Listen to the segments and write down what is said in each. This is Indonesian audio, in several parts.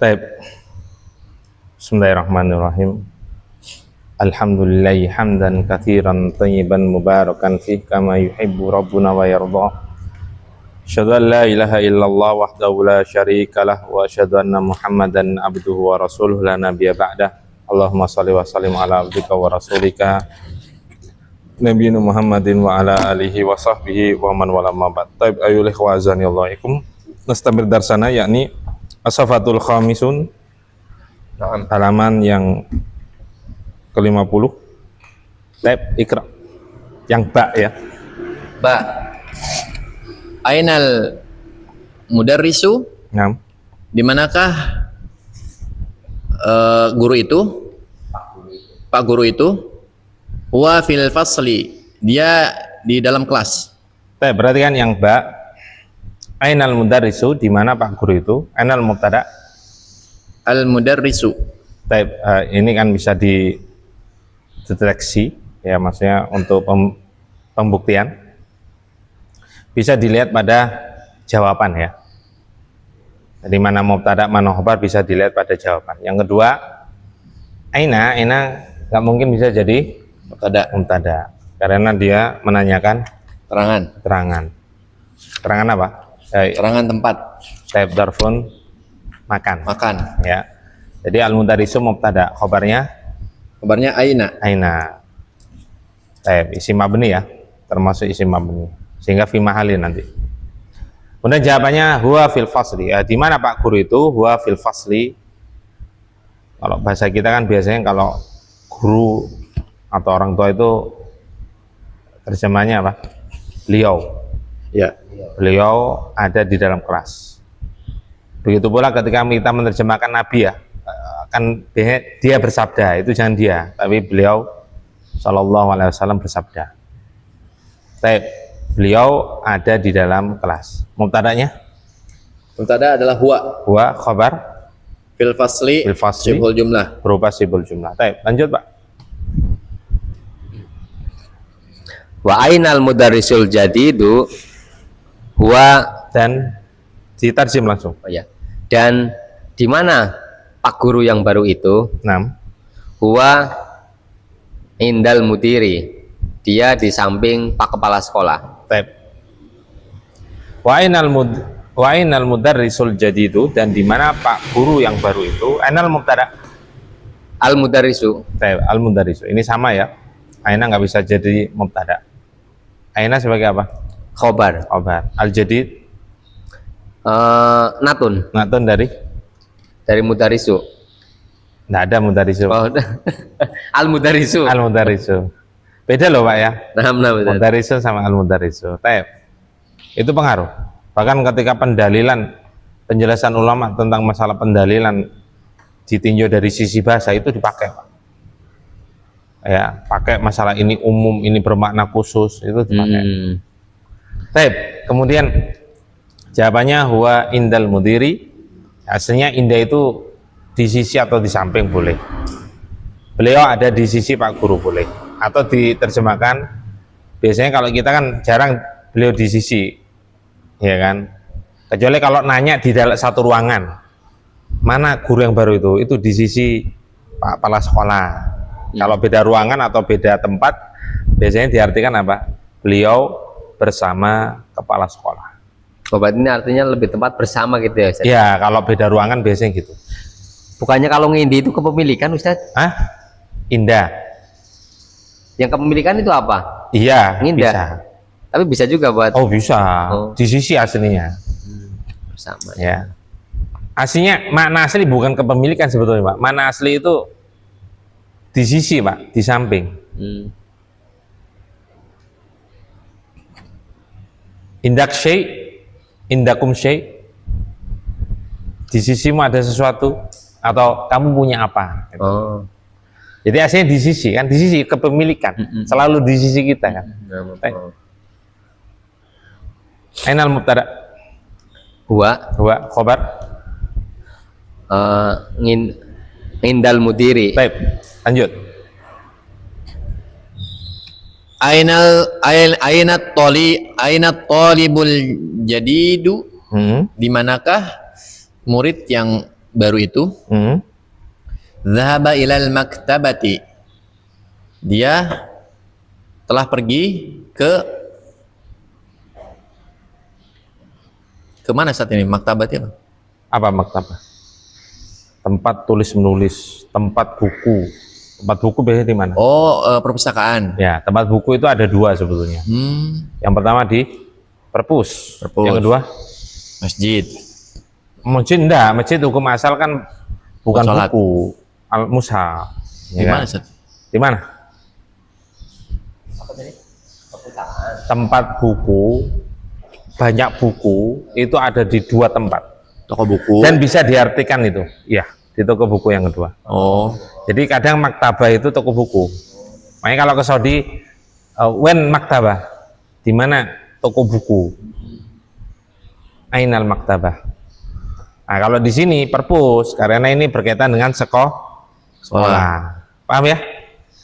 Baik. Bismillahirrahmanirrahim. Alhamdulillahi hamdan katsiran thayyiban mubarakan fih kama yuhibbu rabbuna wa yarda. Asyhadu an la ilaha illallah wahdahu la syarikalah wa asyhadu anna Muhammadan abduhu wa rasuluh la nabiyya ba'dah. Allahumma shalli wa sallim ala abdika wa rasulika Nabiyyina Muhammadin wa ala alihi wa sahbihi wa man wala ma ba'd. Taib ayyuhal ikhwa azanillahu. Nastamir darsana yakni as-safatul khamisun, halaman yang ke-50. Tab ikra. Yang ba ya. Ba. Ainal mudarrisu? Naam. Di manakah guru itu? Pak guru itu? Huwa fil fasli. Dia di dalam kelas. Tab, perhatikan yang ba. Ainal mudarrisu, di mana Pak guru itu? Ainal mubtada. Al mudarrisu. Tab, ini kan bisa dideteksi ya, maksudnya untuk pembuktian bisa dilihat pada jawaban ya. Jadi mana mubtada mana khabar bisa dilihat pada jawaban. Yang kedua, aina nggak mungkin bisa jadi mubtada karena dia menanyakan keterangan apa? Keterangan tempat. Tab darfun makan ya. Jadi al-mudarrisu mubtada, khabarnya aina. Tab isim mabni ya, termasuk isim mabni, sehingga fi mahalin nanti. Kemudian jawabannya huwa fil fasli. Ya, di mana Pak guru itu? Huwa fil fasli. Kalau bahasa kita kan biasanya kalau guru atau orang tua itu terjemahnya apa? Beliau. Ya. Beliau ada di dalam kelas. Begitu pula ketika kita menerjemahkan Nabi ya, kan dia bersabda, itu jangan dia, tapi beliau Shallallahu Alaihi Wasallam bersabda. Beliau ada di dalam kelas. Mubtadanya? Mubtada adalah Huwa khabar fil fasli sibul jumlah. Berupa sibul jumlah. Lanjut Pak. Wa ainal mudarrisul jadidu huwa, Dan diterjem langsung. oh ya. Dan di mana Pak guru yang baru itu? 6. Huwa indal mudiri. Dia di samping Pak kepala sekolah. Wa ainal mudarrisul jadidu, dan di mana Pak guru yang baru itu? Ainal mubtada. Al mudarrisu. Al mudarrisu. Ini sama ya. Aina nggak bisa jadi mubtada. Aina sebagai apa? Khobar. Al jadid. Natun Dari mudarrisu. nggak ada mudarrisu. Oh, al mudarrisu. Al mudarrisu. Beda loh Pak ya. Nah, Mudarrisu sama al mudarrisu. Itu pengaruh. Bahkan ketika penjelasan ulama tentang masalah pendalilan ditinjau dari sisi bahasa itu dipakai Pak. Ya, pakai masalah ini umum, ini bermakna khusus, itu dipakai. Kemudian jawabannya huwa indal mudiri. Aslinya indah itu di sisi atau di samping boleh. Beliau ada di sisi Pak guru boleh. Atau diterjemahkan, biasanya kalau kita kan jarang beliau di sisi, ya kan. Kecuali kalau nanya di dalam satu ruangan, mana guru yang baru itu di sisi Pak kepala sekolah. Kalau beda ruangan atau beda tempat, biasanya diartikan apa? Beliau bersama kepala sekolah. Berarti ini artinya lebih tepat bersama gitu ya Ustaz? Ya, kalau beda ruangan biasanya gitu. Bukannya kalau ngindi itu kepemilikan Ustaz? Indah. Yang kepemilikan itu apa? Iya, Ngindah. bisa. Tapi bisa juga buat Bisa. Di sisi aslinya. bersama. Ya. Aslinya makna asli bukan kepemilikan sebetulnya Pak. Makna asli itu di sisi Pak, di samping. Indak syai', indakum syai'. Di sisimu ada sesuatu atau kamu punya apa? Gitu. Jadi aslinya di sisi kan, di sisi kepemilikan, selalu di sisi kita kan. Ainal mubtada. Huwa Khobar. Indal mudiri. Baik, lanjut. Aina talibul jadidu? Di manakah murid yang baru itu, Hmm. dhahaba ilal maktabati. Dia telah pergi ke mana saat ini? Maktabatnya apa? Apa maktabah? Tempat tulis menulis, tempat buku. Tempat buku biasanya di mana? Oh, perpustakaan. Ya, tempat buku itu ada dua sebetulnya. Yang pertama di perpus. Perpus. Yang kedua Masjid. masjid. Enggak, masjid hukum asal kan bukan Sholat. buku, al mushaf. Di mana, Ustaz? Di mana? Tempat buku, banyak buku itu ada di dua tempat Toko buku. dan bisa diartikan itu. Ya, di toko buku yang kedua. Oh, Jadi kadang maktabah itu toko buku. Makanya kalau ke Saudi, when maktabah, di mana toko buku? Ainal maktabah. Nah, kalau di sini perpus, karena ini berkaitan dengan sekolah. Paham ya?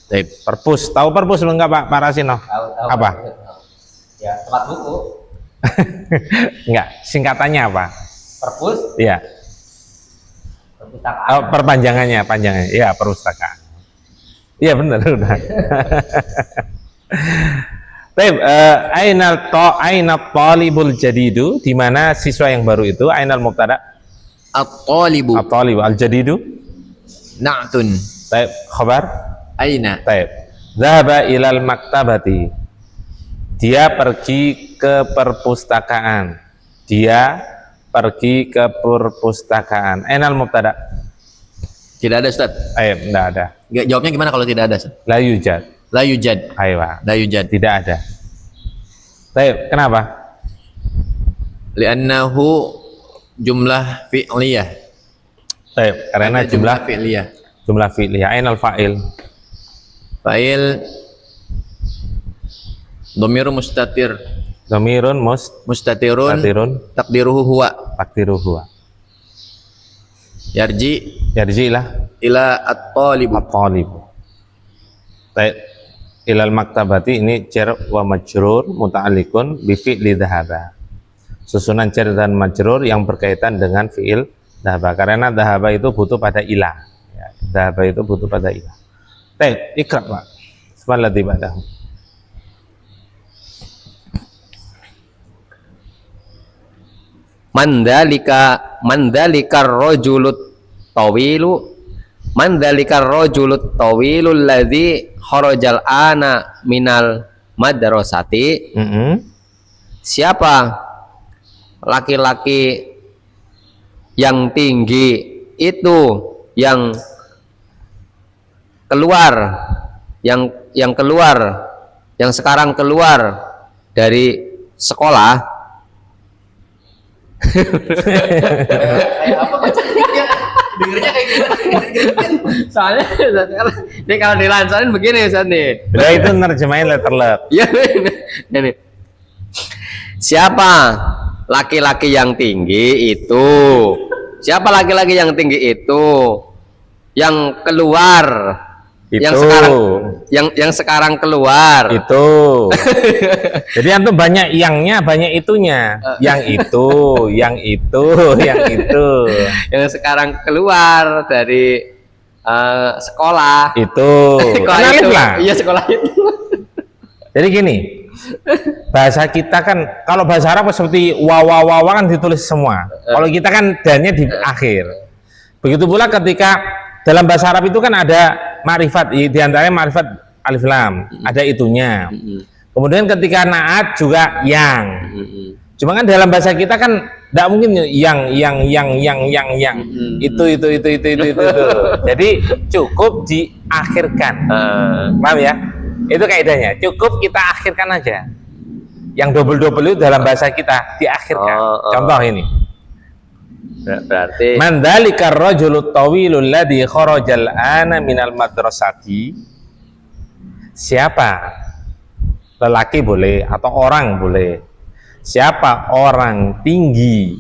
baik. Perpus, tahu perpus enggak Pak Rasino? Apa? Ya, tempat buku. Enggak, singkatannya apa? Perpus, Iya. perpustakaan. Oh, panjangannya. Iya, perpustakaan. Iya benar, udah. Baik, ainal talibul jadidu, di mana siswa yang baru itu, ainal mubtada, At-talibu at-talib al-jadidu. na'tun. Baik, khabar. Aina. Baik. Dhahaba ilal maktabati. Dia pergi ke perpustakaan. Dia pergi ke perpustakaan. Ainal mubtada. Tidak ada, Ustaz. Enggak ada. Jawabnya gimana kalau tidak ada, Ustaz? La yujad. La yujad. Aywa. La yujad. Tidak ada. Baik, kenapa? Li'annahu jumlah fi'liyah. Baik, karena Ada jumlah fi'liyah. fi'liyah. Ainal fa'il. Fa'il dhamiru mustatir. Dhamirun Mustatirun mustatirun takdiruhu huwa. takdiruhu huwa. Yarji Yarji'lah ila at-talibu. at-talib. Baik, ilal maktabati ini jar wa majrur muta'alliqun bi fi'li dhahaba. Susunan jar dan majrur yang berkaitan dengan fi'il dhahaba, karena dhahaba itu butuh pada ilah. Ya, dhahaba itu butuh pada ilah. Baik, ikra Pak. Subhanalladzi ba'dahu. Mandalika rojulut tawilul ladzi kharajal ana minal madrasati. Siapa laki-laki yang tinggi itu, yang keluar, yang sekarang keluar dari sekolah? Kayak apa bacanya? Dengernya kayak gimana? Soalnya ini kalau dilancarin begini Ustaz nih. Udah itu nerjemahin letterlek. Ya ini. Siapa laki-laki yang tinggi itu? Siapa laki-laki yang tinggi itu? Yang keluar, Itu. yang sekarang keluar. Itu. Jadi antum banyak yangnya, banyak itunya. Yang itu, yang itu, yang itu. Yang sekarang keluar dari sekolah. Itu. Sekolah Kenalin itu. lah. Iya, sekolah itu. Jadi gini, bahasa kita kan, kalau bahasa Arab seperti wawa kan ditulis semua. Kalau kita kan dannya di akhir. Begitu pula ketika dalam bahasa Arab itu kan ada ma'rifat, di antaranya ma'rifat alif lam, ada itunya. Kemudian ketika naat juga yang. Cuma kan dalam bahasa kita kan tidak mungkin yang. Itu. Jadi cukup diakhirkan. Paham ya? Itu kaidahnya. Cukup kita akhirkan aja. Yang double itu dalam bahasa kita diakhirkan. Contoh ini. Berarti Mandalika rajulul tawilul ladzi kharajal ana minal madrasati. Siapa? Lelaki boleh atau orang boleh. Siapa orang tinggi?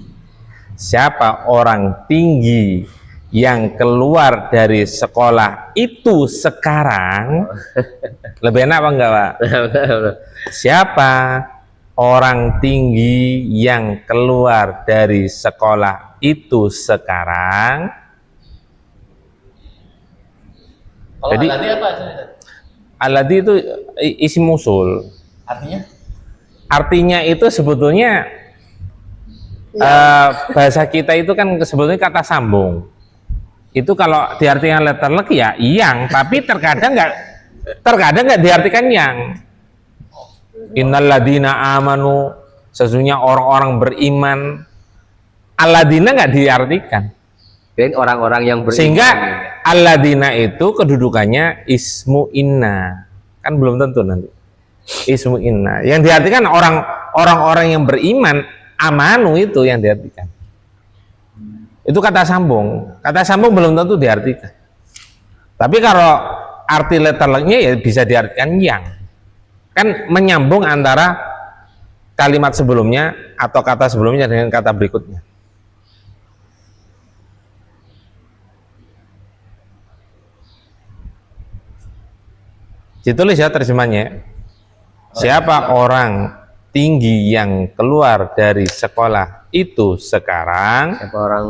Siapa orang tinggi yang keluar dari sekolah itu sekarang? Lebih enak apa enggak, Pak? Siapa orang tinggi yang keluar dari sekolah itu sekarang. Kalau Jadi alladhi apa artinya? alladzi itu isim usul. Artinya? Artinya itu sebetulnya bahasa kita itu kan sebetulnya kata sambung. Itu kalau diartikan letter luck ya yang, tapi terkadang nggak diartikan yang. Innalladzina amanu, sesungguhnya orang-orang beriman. Alladzina nggak diartikan. Dan orang-orang yang beriman. Sehingga alladzina itu kedudukannya ismu inna. Kan belum tentu nanti. Ismu inna. Yang diartikan orang-orang yang beriman, amanu itu yang diartikan. Itu kata sambung. Kata sambung belum tentu diartikan. Tapi kalau arti letter luck-nya ya bisa diartikan yang. Kan menyambung antara kalimat sebelumnya atau kata sebelumnya dengan kata berikutnya. Ditulis ya terjemahnya. Siapa orang tinggi yang keluar dari sekolah itu sekarang. Siapa orang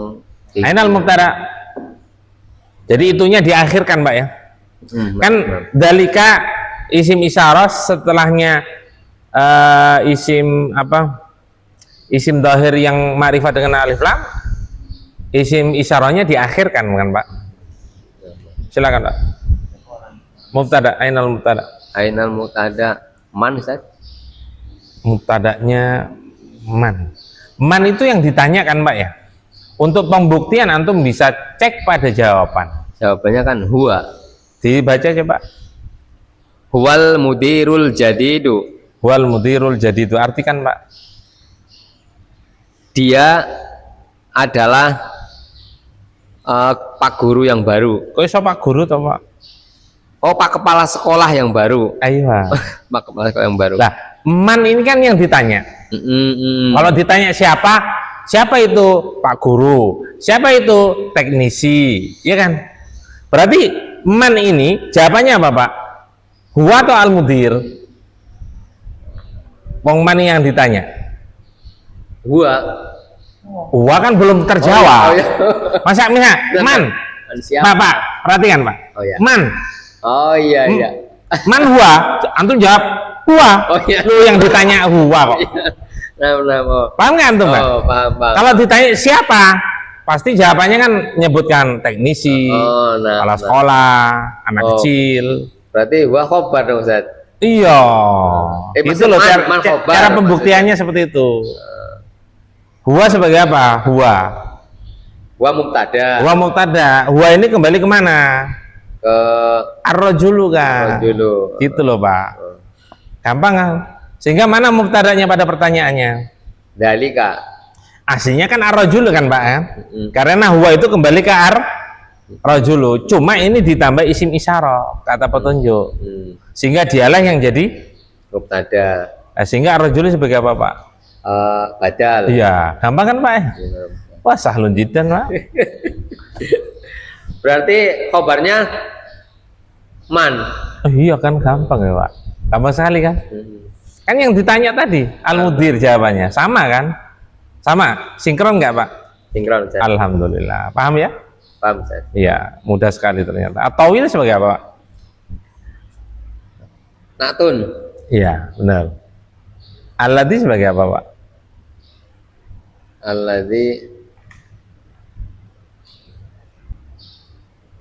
tinggi. Ainal mubtada. Jadi itunya diakhirkan, Mbak ya. Kan dalika isim isyarah setelahnya isim apa? Isim dhahir yang ma'rifat dengan alif lam. Isim isyarahnya diakhirkan kan, Pak? Silakan, Pak. Mubtada, ainal mubtada. Ainal mubtada man Ustaz. Mubtadanya man. Man itu yang ditanyakan, Pak ya. Untuk pembuktian antum bisa cek pada jawaban. Jawabannya kan huwa. Dibaca coba. Huwal mudirul jadidu. Wal mudirul jadi itu artikan, Pak. Dia adalah pak guru yang baru. Kok iso Pak Guru toh, Pak? Oh, pak kepala sekolah yang baru. Ayo. Pak kepala sekolah yang baru. Lah, man ini kan yang ditanya. Kalau ditanya siapa itu Pak Guru, siapa itu teknisi, ya kan? Berarti man ini jawabannya apa, Pak? Huwa atau al-mudir? Wong man yang ditanya. Huwa. Huwa kan belum terjawab. Oh, iya. Masa man? Siapa? Pak, Perhatikan, Pak. Oh, iya. Man. Oh iya iya. Man huwa, antum jawab huwa. Oh, iya. Lu yang ditanya huwa kok. Nah, oh. Paham nggak antum, Pak? Oh, paham. Kalau ditanya siapa, pasti jawabannya kan menyebutkan teknisi, kepala sekolah, anak kecil. Berarti huwa khobar dong, Ustaz. Iya. Itu loh man khobar, cara pembuktiannya seperti itu. Huwa sebagai apa? Huwa. Huwa mubtada. Huwa mubtada. Huwa ini kembali kemana? Ke Ar-rajulu kan. Ar-rajulu. Gitu loh, Pak. Gampang kan? Sehingga mana mubtadanya pada pertanyaannya? Dalika. Aslinya kan ar-rajulu kan, Pak ya? Karena huwa itu kembali ke ar-rajulu. Cuma ini ditambah isim isyarah, kata petunjuk. Sehingga dialah yang jadi Mubtada. Nah, sehingga ar-rajulu sebagai apa, Pak? Badal. Iya, gampang kan, Pak? Wah, sahlun jiddan, Pak. Berarti khobarnya man. Oh, iya kan gampang ya, Pak. Gampang sekali kan? Kan yang ditanya tadi al-mudir jawabannya sama kan? Sama, sinkron nggak, Pak? Sinkron, Ustaz. Alhamdulillah. Paham ya? Paham, Ustaz. Iya, mudah sekali ternyata. Atau ini sebagai apa, Pak? Natun. Iya, benar. Alladzi sebagai apa, Pak? Alladzi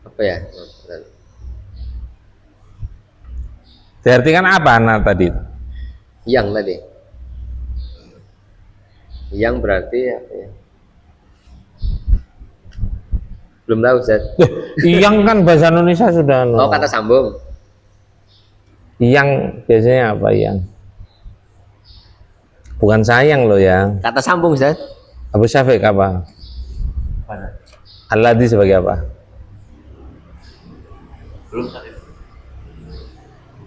apa ya? Diartikan apa anak tadi? Yang tadi. Yang berarti apa ya? Belum tahu, Ustaz. Yang kan bahasa Indonesia sudah. Oh, kata sambung. Yang biasanya apa yang? Bukan sayang loh ya. Kata sambung, Ustaz. Abu Syafiq apa? Alladzi sebagai apa? Belum, Ustaz.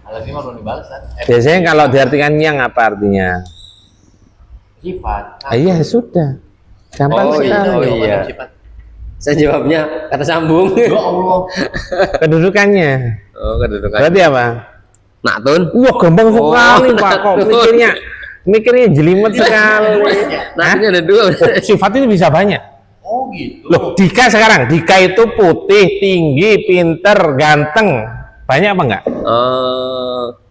Alladzi mah belum dibalas, Ustaz. Biasanya kalau diartikan yang apa artinya? Sifat. Iya sudah. Gampang Oh, sekali. oh, iya. Sifat. Saya jawabnya kata sambung. Ya Allah. Kedudukannya. Oh, kedudukan. Berarti apa? Natun. Wah, gampang sekali, Pak. Kok Natun. Mikirnya jelimet sekali. Nasinya ada dua. Sifat itu bisa banyak. Oh gitu. Loh, Dika sekarang, Dika itu putih, tinggi, pinter, ganteng. Banyak apa enggak?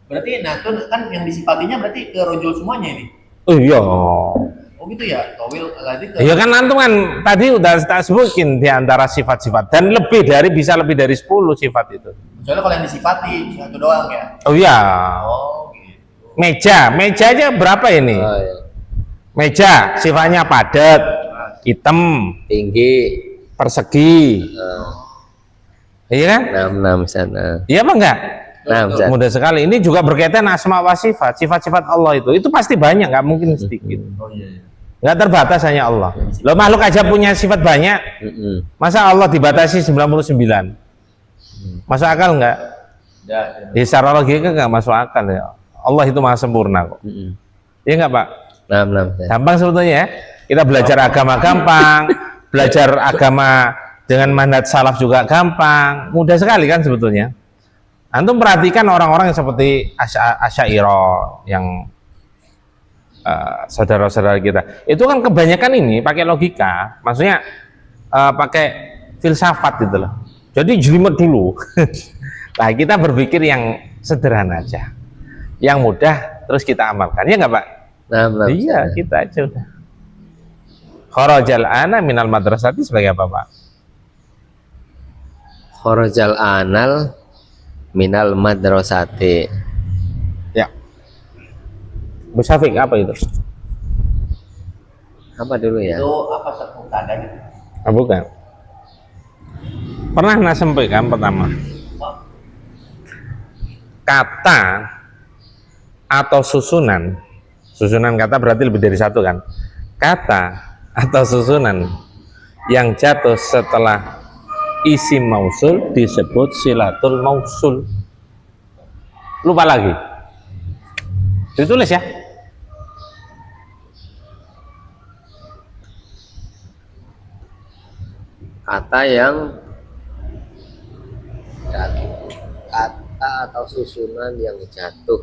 Berarti nah itu kan yang disifatinya berarti ke rojul semuanya ini. Oh iya. Oh gitu ya. Towil tadi ke. Ya kan antum kan tadi udah tak sebutin di antara sifat-sifat dan bisa lebih dari 10 sifat itu. Soalnya kalau yang disifati satu doang ya. Oh iya. Oh gitu. Meja aja berapa ini? Oh, iya. Meja sifatnya padat, hitam, Tinggi. persegi. Iya kan? 66 sana. Iya apa enggak? Nah, Ustaz. Mudah sekali. Ini juga berkaitan asma wa sifat, sifat-sifat Allah itu. Itu pasti banyak, nggak mungkin sedikit. Oh iya. Nggak terbatas hanya Allah. Lo makhluk aja punya sifat banyak. Masa Allah dibatasi 99? Masuk akal nggak? Ya. Di secara logika nggak masuk akal ya. Allah itu maha sempurna kok. Iya nggak Pak? 66 Ustaz. Gampang sebetulnya ya. Kita belajar agama gampang, belajar agama dengan manhaj salaf juga gampang, mudah sekali kan sebetulnya. Antum perhatikan orang-orang yang seperti Asy'ariyah yang saudara-saudara kita, itu kan kebanyakan ini pakai logika, maksudnya pakai filsafat gitu loh. Jadi jelimet dulu. Nah kita berpikir yang sederhana aja, yang mudah terus kita amalkan, ya nggak Pak? 66 Iya, Ustaz. kita aja udah. Kharajal ana minal madrasati sebagai apa Pak? Kharajal anal minal madrasati. Ya. Bu Syafiq apa itu? Apa dulu ya? Itu apa satu tanda gitu. Ah, bukan. Pernah Anda sampaikan pertama. Kata atau susunan kata berarti lebih dari satu kan? Kata atau susunan yang jatuh setelah isim mausul disebut silatul mausul. Lupa lagi. Ditulis ya. Kata yang jatuh. Kata atau susunan yang jatuh.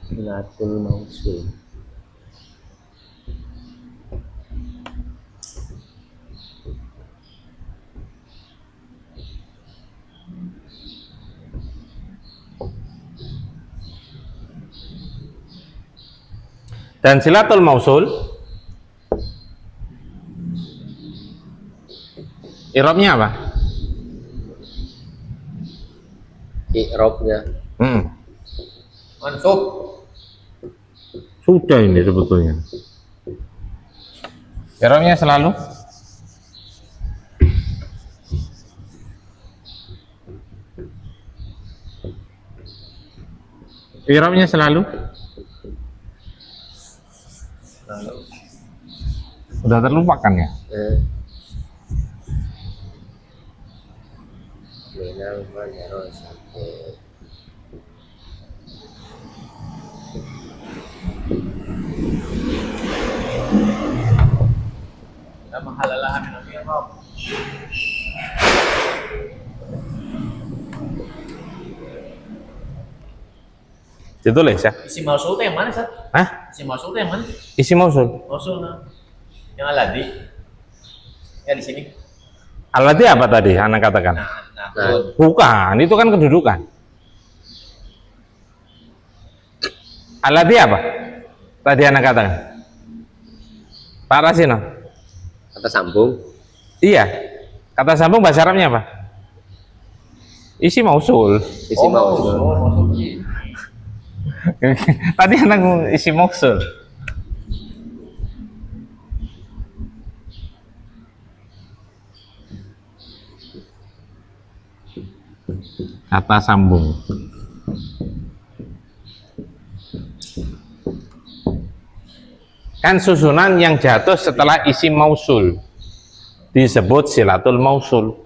Silatul mausul. Dan silatul mausul i'rabnya apa? I'rabnya Mansub. Sudah ini sebetulnya. I'rabnya selalu i'rabnya selalu udah terlupakan ya? minal madrasati. Sama halalahan minal mi'rab. Ditulis ya? Isim mausul itu yang mana, Sat? Hah? Isim mausul itu yang mana? Isim mausul. Mausul nah. Yang aladi. Ya di sini. Alladhi apa tadi anak katakan? Nah. Bukan, itu kan kedudukan. Alladhi apa? Tadi anak katakan. Pak Rasino. Kata sambung. Iya. Kata sambung bahasa Arabnya apa? Isi mausul. Isi mausul. Mausul. Tadi anak isi mausul. kata sambung. Kan susunan yang jatuh setelah isim mausul disebut silatul mausul.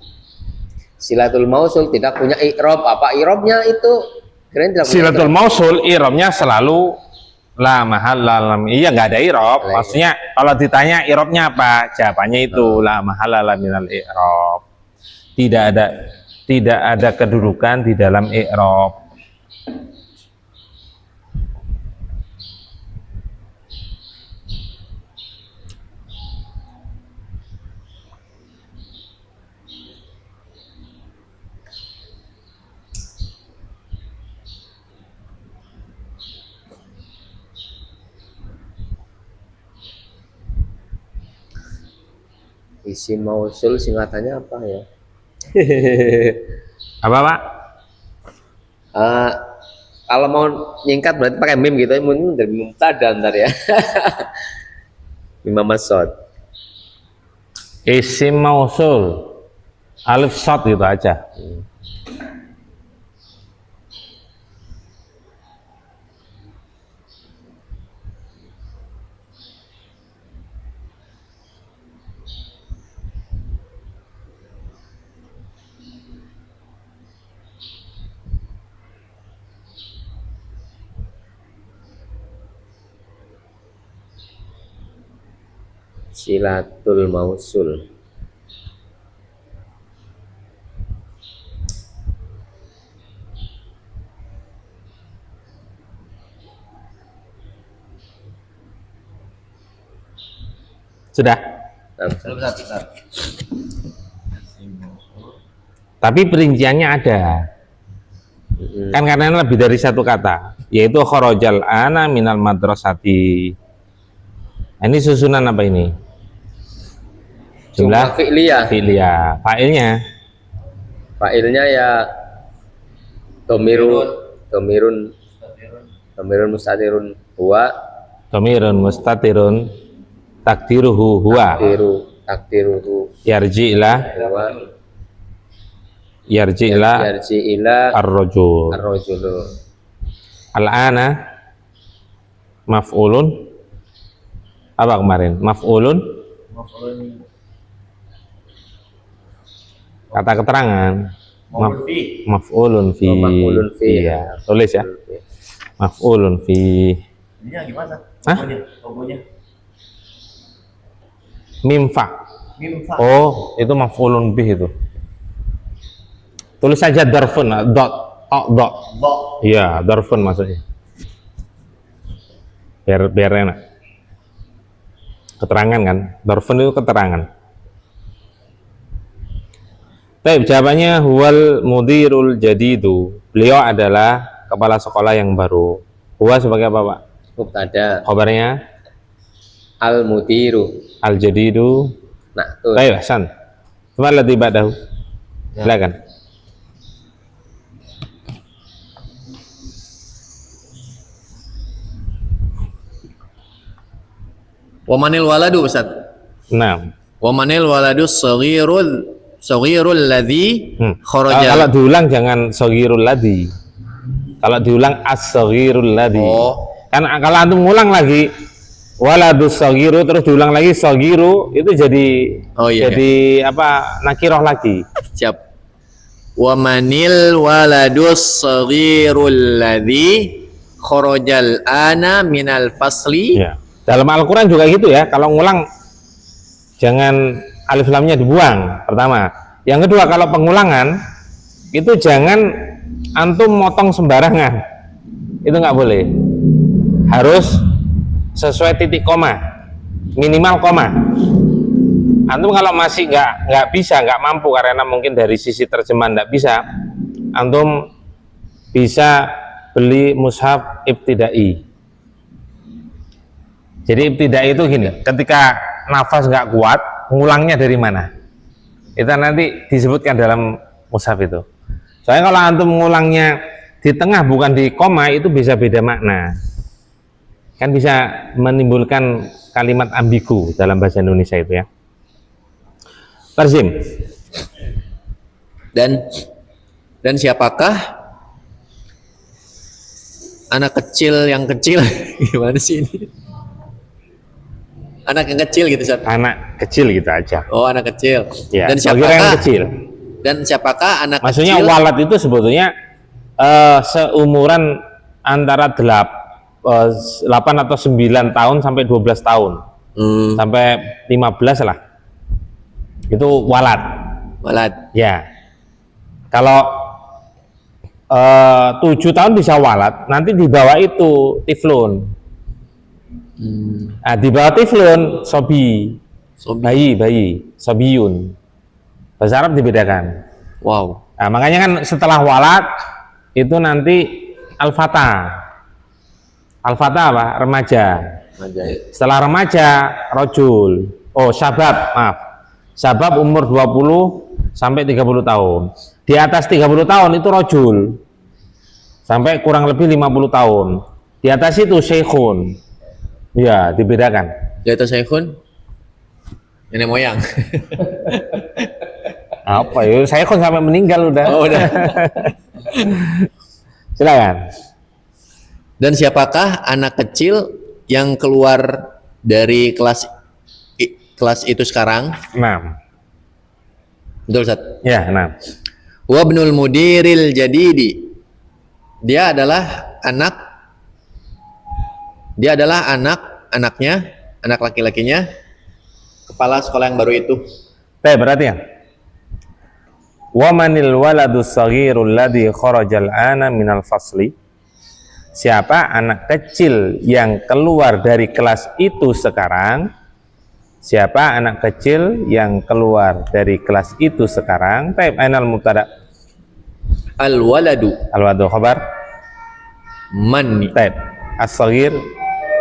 Silatul mausul tidak punya i'rab. Apa i'rabnya itu? Keren tidak punya Silatul i'rab. mausul i'rabnya selalu la mahalla lam. Iya, nggak ada i'rab. Iya. Maksudnya kalau ditanya i'rabnya apa? Jawabannya itu la mahalla minal i'rab. Tidak ada kedudukan di dalam i'rab. Isim mausul singkatannya apa ya? Apa, Pak? Kalau mau nyingkat berarti pakai mim gitu ya, mungkin dari mubtada ntar ya. Mim masod. Isim mausul alif shad gitu aja. Silatul mausul. Sudah. Tapi perinciannya ada. Kan karena lebih dari satu kata, yaitu kharajal ana minal madrasati. Nah, ini susunan apa ini? Jumlah fi'liyah. Fi'liyah. Fa'ilnya Fa'ilnya ya domirun mustatirun huwa dhamirun mustatirun takdiruhu huwa takdiruhu yarji ila yarji ila ar-rajul. ar-rajulu. Al-ana maf'ulun apa kemarin? Maf'ulun kata keterangan maf'ulun fi. Maf'ulun fi. Iya, tulis ya. Maf'ulun fi. Ininya gimana? Hah? Logonya. Mimfa. Mimfa. Oh, itu maf'ulun bih itu. Tulis saja darfun, dot, dot. Bo. Iya, darfun maksudnya. Biar enak. Keterangan kan? Darfun itu keterangan. Baik, jawabannya huwal mudirul jadidu. Beliau adalah kepala sekolah yang baru. Huwa sebagai apa, Pak? Mubtada. Khabarnya Al mudiru. al jadidu. Nah, tuh. Baik, Hasan. Cuma ladzi ba'dahu. Silakan. Wamanil waladu Ustaz. Nah, Wamanil waladu saghirul ladzi Kalau kharaja. diulang jangan soghirul ladzi. Kalau diulang as-soghirul ladzi. Oh. Kan kalau antum ngulang lagi waladus soghiru terus diulang lagi soghiru itu jadi jadi apa nakiroh lagi. Siap. Wamanil waladu saghirul ladzi kharajal ana minal fasli. Ya. Dalam Al-Quran juga gitu ya. Kalau ngulang jangan alif lamnya dibuang pertama. Yang kedua kalau pengulangan itu jangan antum motong sembarangan. Itu nggak boleh. Harus sesuai titik koma, minimal koma. Antum kalau masih nggak bisa, nggak mampu karena mungkin dari sisi terjemahan nggak bisa, antum bisa beli mushaf ibtidai. Jadi ibtidai itu gini, ketika nafas nggak kuat, ngulangnya dari mana? Itu nanti disebutkan dalam mushaf itu. Soalnya kalau antum ngulangnya di tengah bukan di koma itu bisa beda makna. Kan bisa menimbulkan kalimat ambigu dalam bahasa Indonesia itu ya. Tarzim. Dan Dan siapakah anak kecil yang kecil? Gimana sih ini? Anak yang kecil gitu, Ustaz. Anak kecil gitu aja. Oh, anak kecil. Ya, Dan Saghir yang siapakah kecil. Dan siapakah anak Maksudnya kecil? walad itu sebetulnya seumuran antara 8 atau 9 tahun sampai 12 tahun. Sampai 15 lah. Itu walad. Walad. Ya. Kalau 7 tahun bisa walad, nanti di bawah itu tiflun. Nah, di bawah tiflun sobi. Sobi. Bayi, sobiyun. Bahasa Arab dibedakan. Wow. Nah, makanya kan setelah walad itu nanti al-fata. Al-fata apa? Remaja. Setelah remaja, rojul. Oh, syabab, maaf. Syabab umur 20 sampai 30 tahun. Di atas 30 tahun itu rojul. Sampai kurang lebih 50 tahun. Di atas itu syekhun. Ya, dibedakan. Di atas syekhun nenek moyang. Apa ya? Syekhun sampai meninggal udah. Oh, udah. Silakan. Dan siapakah anak kecil yang keluar dari kelas itu sekarang? 6. Betul, Ustaz. Ya, 6. Wa ibnul mudiril jadidi. Dia adalah anaknya, anak laki-lakinya kepala sekolah yang baru itu. Berarti ya. Wa manil waladus saghirul ladzi kharajal ana minal fasli. Siapa anak kecil yang keluar dari kelas itu sekarang? Siapa anak kecil yang keluar dari kelas itu sekarang? Ainal mubtada. Al waladu. Al wadu khabar. Man. As-saghir.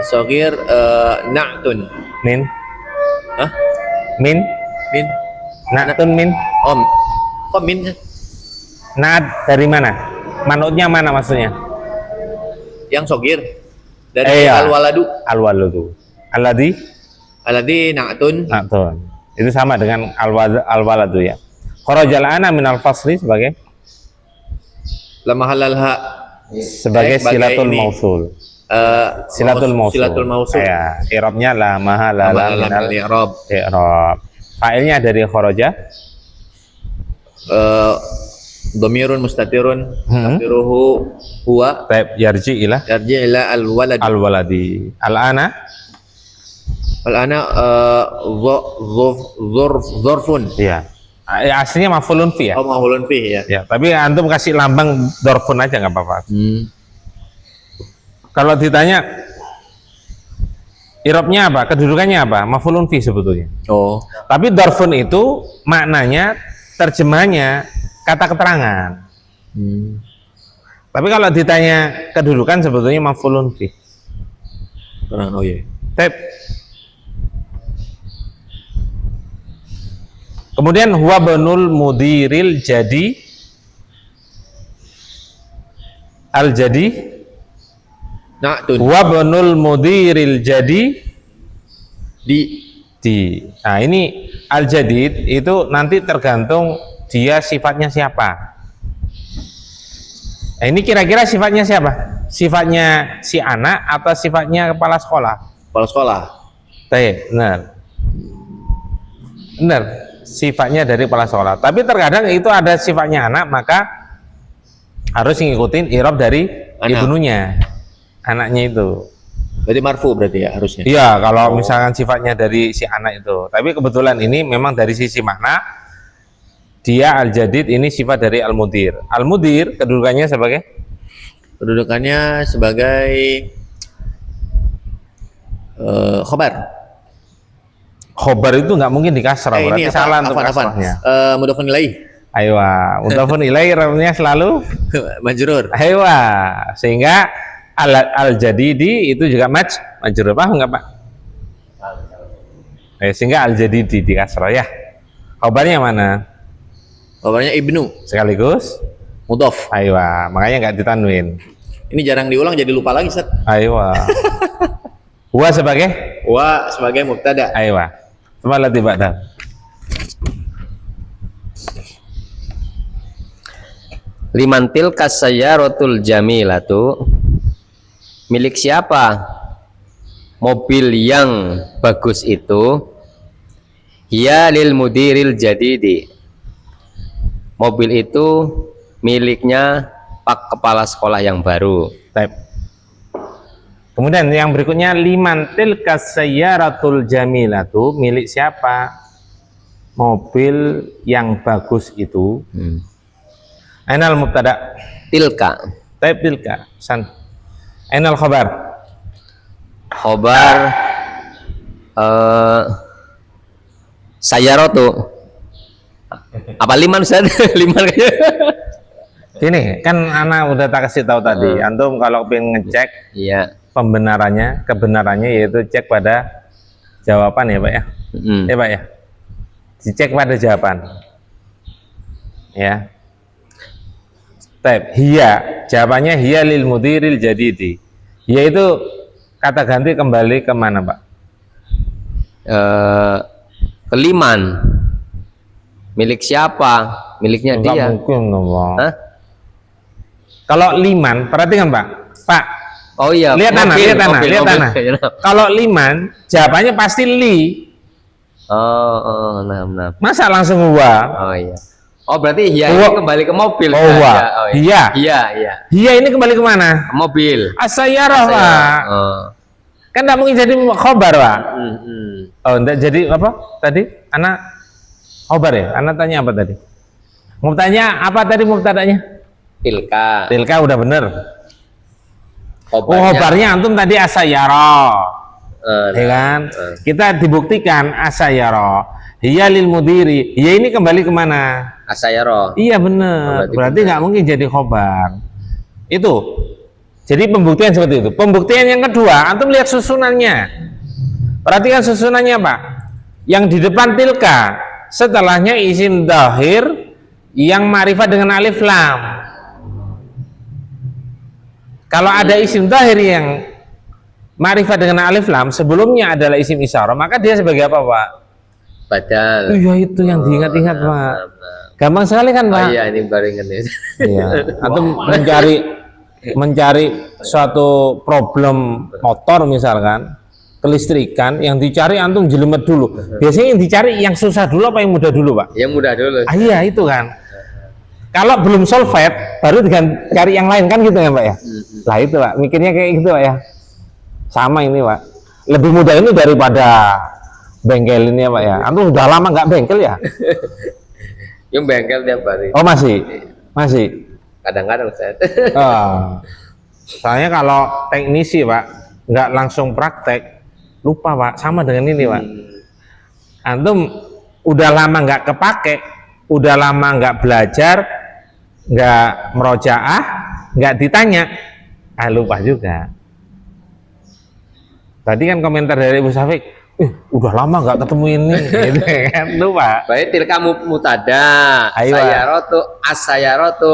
Saghir na'tun. Min. Hah? Min. Min. Na'tun min. Om. Kok min? Na'at dari mana? Manutnya mana maksudnya? Yang sogir dari Iya. al-waladu. Al-waladu. Alladzi na'tun. Itu sama dengan al-waladu ya. Kharajal ana minal fasli sebagai Lamahalalha sebagai silatul mausul. Silatul mausul. Ya, i'rabnya la mahala la minal i'rab. i'rab. Fa'ilnya dari kharaja. Dhamirun mustatirun takdiruhu huwa Yarji ila al-walad. al-waladi. Al-ana dzarfun. iya. Aslinya maf'ulun fi ya. Oh, maf'ulun fi ya. Ya, tapi antum kasih lambang dzarfun aja nggak apa-apa. Kalau ditanya i'rabnya apa? Kedudukannya apa? Maf'ulun fi sebetulnya. Oh. Tapi dzarfun itu maknanya terjemahnya kata keterangan. Tapi kalau ditanya kedudukan sebetulnya maf'ulun fi. Oh iya. Kemudian huwa banul mudiril jadi al jadi Na'tun. huwa banul mudiril jadi Di. Nah, ini al jadid itu nanti tergantung dia sifatnya siapa. Nah, ini kira-kira sifatnya siapa? Sifatnya si anak atau sifatnya kepala sekolah? Kepala sekolah. Benar, sifatnya dari kepala sekolah. Tapi terkadang itu ada sifatnya anak, maka harus ngikutin i'rab dari ibnunya, anaknya itu. Berarti marfu berarti ya harusnya. Iya, kalau misalkan sifatnya dari si anak itu. Tapi kebetulan ini memang dari sisi makna dia al-jadid ini sifat dari al-mudir. Al-mudir kedudukannya sebagai khobar. Khobar itu nggak mungkin di kasrah, berarti Ini salah untuk kasrahnya. Mudhafun ilaih. Aywa, mudhafun ilaih ramnya selalu Majrur. aywa, sehingga al-jadidi itu juga majrur, paham nggak Pak? Sehingga al-jadidi di kasrah ya. Khobarnya mana? Khobarnya ibnu Sekaligus mudhaf. aywa, makanya nggak ditanwin. Ini jarang diulang jadi lupa lagi, Ustaz. Aywa. Huwa sebagai Wa sebagai mubtada. aywa. Semalat ba'da. Liman tilka sayyaratul jamilatu, milik siapa mobil yang bagus itu? Hiya lil mudiril jadidi, mobil itu miliknya pak kepala sekolah yang baru. Baik. Kemudian yang berikutnya, liman tilka sayyaratul jamilatu, milik siapa mobil yang bagus itu? Ainal mubtada? Tilka. Taib tilka. San. Ainal khabar? Khobar sayyaratu. Apa liman Ustaz? Liman kayaknya. Gini, kan anak udah tak kasih tahu tadi. Antum kalau pengen ngecek Iya. kebenarannya yaitu cek pada jawaban ya Pak ya. Ya Pak ya. Dicek pada jawaban. Ya. Taib, hiya, jawabannya hiya lil mudiril jadidi. Hiya itu kata ganti kembali kemana Pak? Keliman. Milik siapa? Miliknya Enggak dia. mungkin Pak. Hah? Kalau liman, perhatikan Pak. Pak, Oh iya, lihat tanah, lihat tanah, mobil, lihat mobil. tanah. Kalau liman, jawabannya pasti li. Nah. Masa langsung huwa? Oh iya. Oh berarti hiya Huwa. ini kembali ke mobil. Oh, Ustaz, huwa. ya? Oh, Hiya. Iya, iya. Hiya ini kembali kemana? Ke mobil. Asayyarah Pak. Oh. Kan tidak mungkin jadi khobar Pak. Hmm. Oh, enggak jadi apa tadi? Anak khobar ya? Anak tanya apa tadi? Mau tanya apa tadi mubtadanya? Tilka. Tilka udah bener. Oh, Khobarnya. khobarnya antum tadi asayyarah. Ya kan? Eh. Kita dibuktikan asayyarah. Hiya lil mudiri. Hiya ini kembali kemana? Asayyarah. Iya bener. Berarti Berarti nggak mungkin jadi khobar. Itu. Jadi pembuktian seperti itu. Pembuktian yang kedua, antum lihat susunannya. Perhatikan susunannya Pak. Yang di depan tilka, setelahnya isim dhahir yang ma'rifat dengan alif lam. Kalau ada isim dhahir yang ma'rifat dengan alif lam, sebelumnya adalah isim isyarah, maka dia sebagai apa Pak? Badal. Iya itu yang diingat-ingat Pak. Gampang sekali kan Pak? Oh iya, ini baru ingat nih. Iya. Antum mencari suatu problem motor misalkan, kelistrikan, yang dicari antum jelimet dulu. Biasanya yang dicari yang susah dulu apa yang mudah dulu Pak? Yang mudah dulu. Iya itu kan. Kalau belum solvet, baru cari yang lain kan gitu ya Pak ya. Lah itu Pak, mikirnya kayak gitu Pak ya. Sama ini Pak. Lebih mudah ini daripada bengkel ini ya Pak ya. Antum udah lama nggak bengkel ya? Yang bengkel tiap hari. Oh masih. Kadang-kadang Ustaz. Soalnya kalau teknisi Pak nggak langsung praktek, lupa Pak. Sama dengan ini Pak. Antum udah lama nggak kepake, udah lama nggak belajar, nggak merojaah, nggak ditanya, lupa juga. Tadi kan komentar dari Ibu Syafiq, udah lama nggak ketemu ini, gitu kan, lupa. Baik, tilka mutada, Ayo, sayyaratu, as-sayyaratu,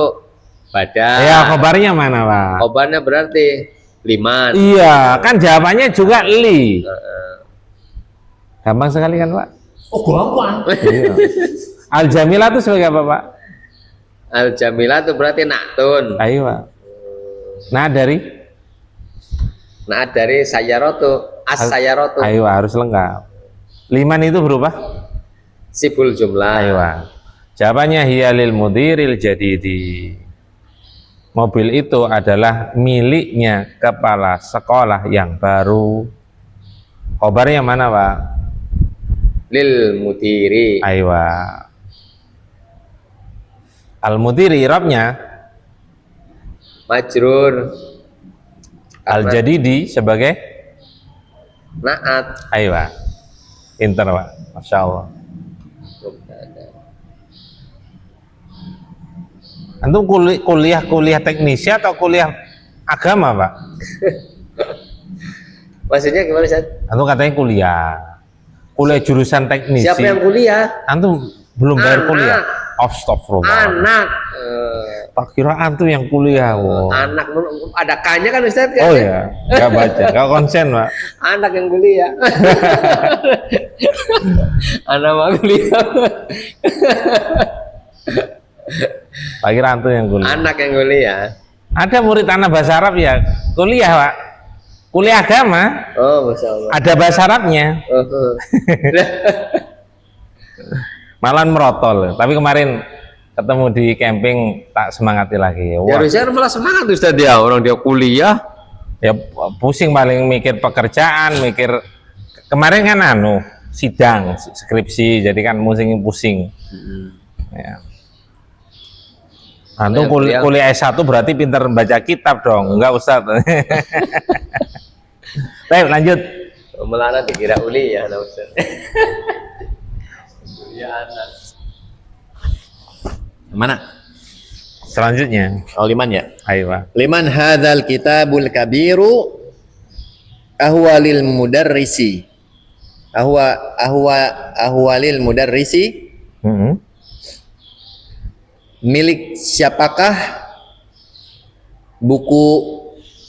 badal. Ya, kabarnya mana Pak? Khobarnya berarti liman. Iya, kan jawabannya juga li. Gampang sekali kan Pak? Oh gampang. Iya. Al-Jamilah itu sebagai apa Pak? Al-jamilah itu berarti naktun. Ayo Pak. Nah dari sayyaratu, as-sayyaratu. Ayo harus lengkap. Liman itu berubah? Sibul jumlah. Ayo jawabannya hiya lil mudiril jadidi. Mobil itu adalah miliknya kepala sekolah yang baru. Khobarnya mana Pak? Lil mudiri. Ayo al-mudiri irabnya Majrur. al-jadidi sebagai Naat. ayo pinter Pak, Masya Allah. Antum kuliah teknisi atau kuliah agama Pak? Maksudnya gimana Ustaz? Antum katanya kuliah jurusan teknisi. Siapa yang kuliah? Antum belum bayar Anak. kuliah? Astagfirullah. Anak. Tak kira antum yang kuliah. Wow. Anak ada K-nya kan Ustaz kan? Oh ya, nggak baca, nggak konsen Pak. Anak yang kuliah. Anak mau kuliah. Pak kira antum yang kuliah. Anak yang kuliah. Ada murid anak bahasa Arab ya kuliah Pak. Kuliah agama. Oh, Masya Allah. Ada bahasa Arabnya. Oh. Malah merotol. Tapi kemarin ketemu di camping tak semangati lagi. Ya Wah, harusnya malah semangat Ustaz dia, orang dia kuliah. ya pusing paling mikir pekerjaan, mikir kemarin kan sidang skripsi, jadi kan pusing. Ya. Antum kuliah S1 berarti pintar baca kitab dong, enggak Ustaz. Baik, lanjut. Melana dikira uli ya anak Ustaz. Ya anak. Mana? Selanjutnya, Oh, liman ya. ayo Pak. Liman hadzal kitabul kabiru ahwalil mudarrisi. Ahwalil mudarrisi. Milik siapakah buku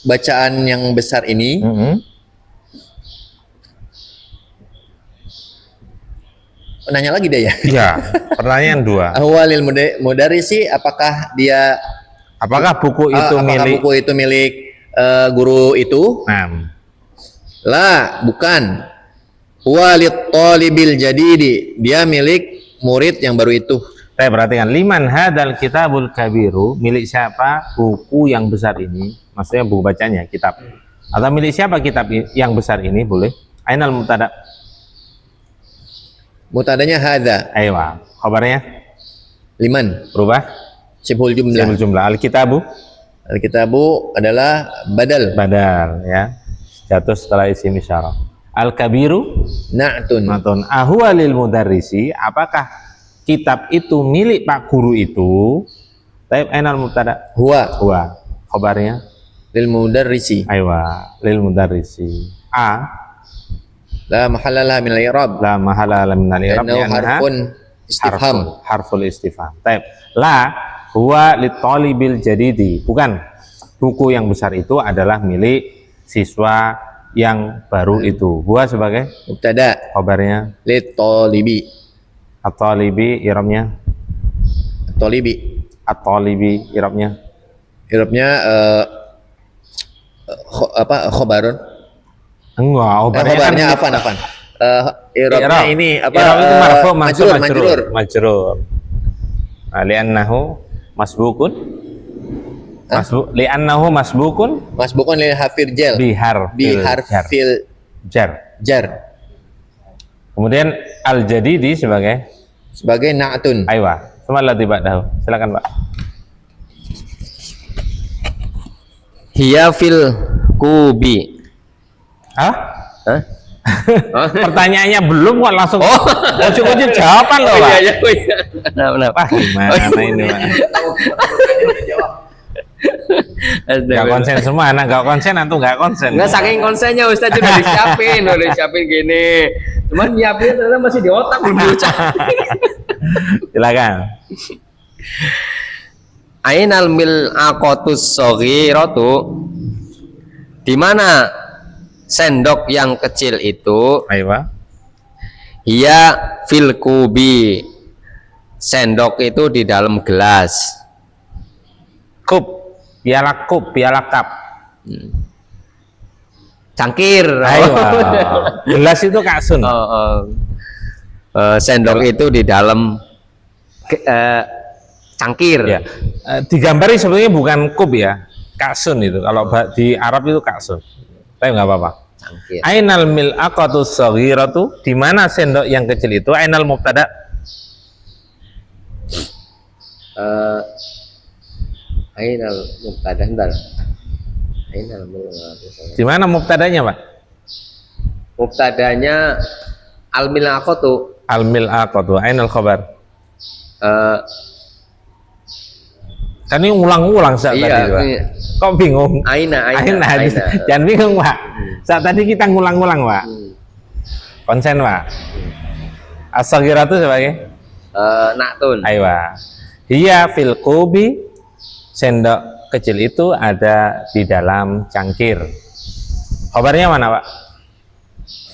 bacaan yang besar ini? Nanya lagi deh ya. Iya, pertanyaan dua. Ahwalil mudarrisi, apakah Apakah buku itu apakah milik? buku itu milik guru itu? Nah, Lah, bukan. Walid talibil jadidi, dia milik murid yang baru itu. saya perhatikan liman hadal kitabul kabiru, milik siapa buku yang besar ini? Maksudnya buku bacanya, kitab. Atau milik siapa kitab yang besar ini? Boleh. Ainal mubtada. Mutadanya hadza. Ayo, kabarnya Liman. berubah. Sibhul jumlah. Jumlah jumlah. Al-kitabu Al-kitabu adalah badal. badal ya. Jatuh setelah isim isyarah. Al-kabiru Na'tun. matun ahwa lil mudarrisi, apakah kitab itu milik Pak Guru itu? Taib ainal mubtada. Huwa Huwa. Kabarnya lil mudarrisi. aywa lil mudarrisi. A La mahalalah min al-i'rab. la mahala min al-i'rab Li'annahu harfun istifham. harful istifham. Taib. La huwa lit talibil jadidi. Bukan. Buku yang besar itu adalah milik siswa yang baru itu. Huwa sebagai Mubtada kabarnya lit talibi. at-talibi i'rabnya Talibi. at-talibi i'rabnya I'rabnya khobarun. enggak Khobarnya afan. I'rabnya ini apa? i'rab itu marfu mansub majrur. majrur li'annahu masbukun li'annahu masbukun Masbukun lil hafir jel. bi Harfil jar. jar. Kemudian al-jadidi sebagai Sebagai na'tun. aywa. Semallah tiba dah. Silakan Pak. Hiya fil kubi. Hah? Hah? Pertanyaannya belum kok langsung. Ujuk-ujuk jawaban loh, Pak. Iya. Nah. Wah, gimana ini, Pak? Gak konsen semua, anak gak konsen, antum gak konsen. Enggak saking konsennya Ustaz udah disiapin gini. Cuman nyiapin ternyata masih di otak belum diucapin. Silakan. Ainal mil aqatus shaghiratu, di mana sendok yang kecil itu? Ayo, Pak. Hiya fil kubi, sendok itu di dalam gelas. Kup, piala cup. Cangkir. Ayo. Gelas itu kaksun. Sendok itu di dalam cangkir. Ya. Digambari sebenarnya bukan kup ya, kaksun itu. Kalau di Arab itu kaksun. Tapi nggak apa-apa. Cangkir. Ainal mil aqatus shaghiratu, di mana sendok yang kecil itu? Ainal mubtada. Ainal mubtada bentar. Ainal mubtada. Di mana mubtadanya, Pak? Mubtadanya al mil aqatu. Al mil aqatu. Ainal khabar. Kan ini ulang-ulang saat Iya, tadi, Pak. iya. Kok bingung? Aina. Jangan bingung, Pak. Saat tadi kita ngulang-ngulang, Pak. Konsen, Pak. As-shaghiratu sebagai Na'tun. ayo, Pak. Hiya fil qubi, sendok kecil itu ada di dalam cangkir. Kabarnya mana, Pak?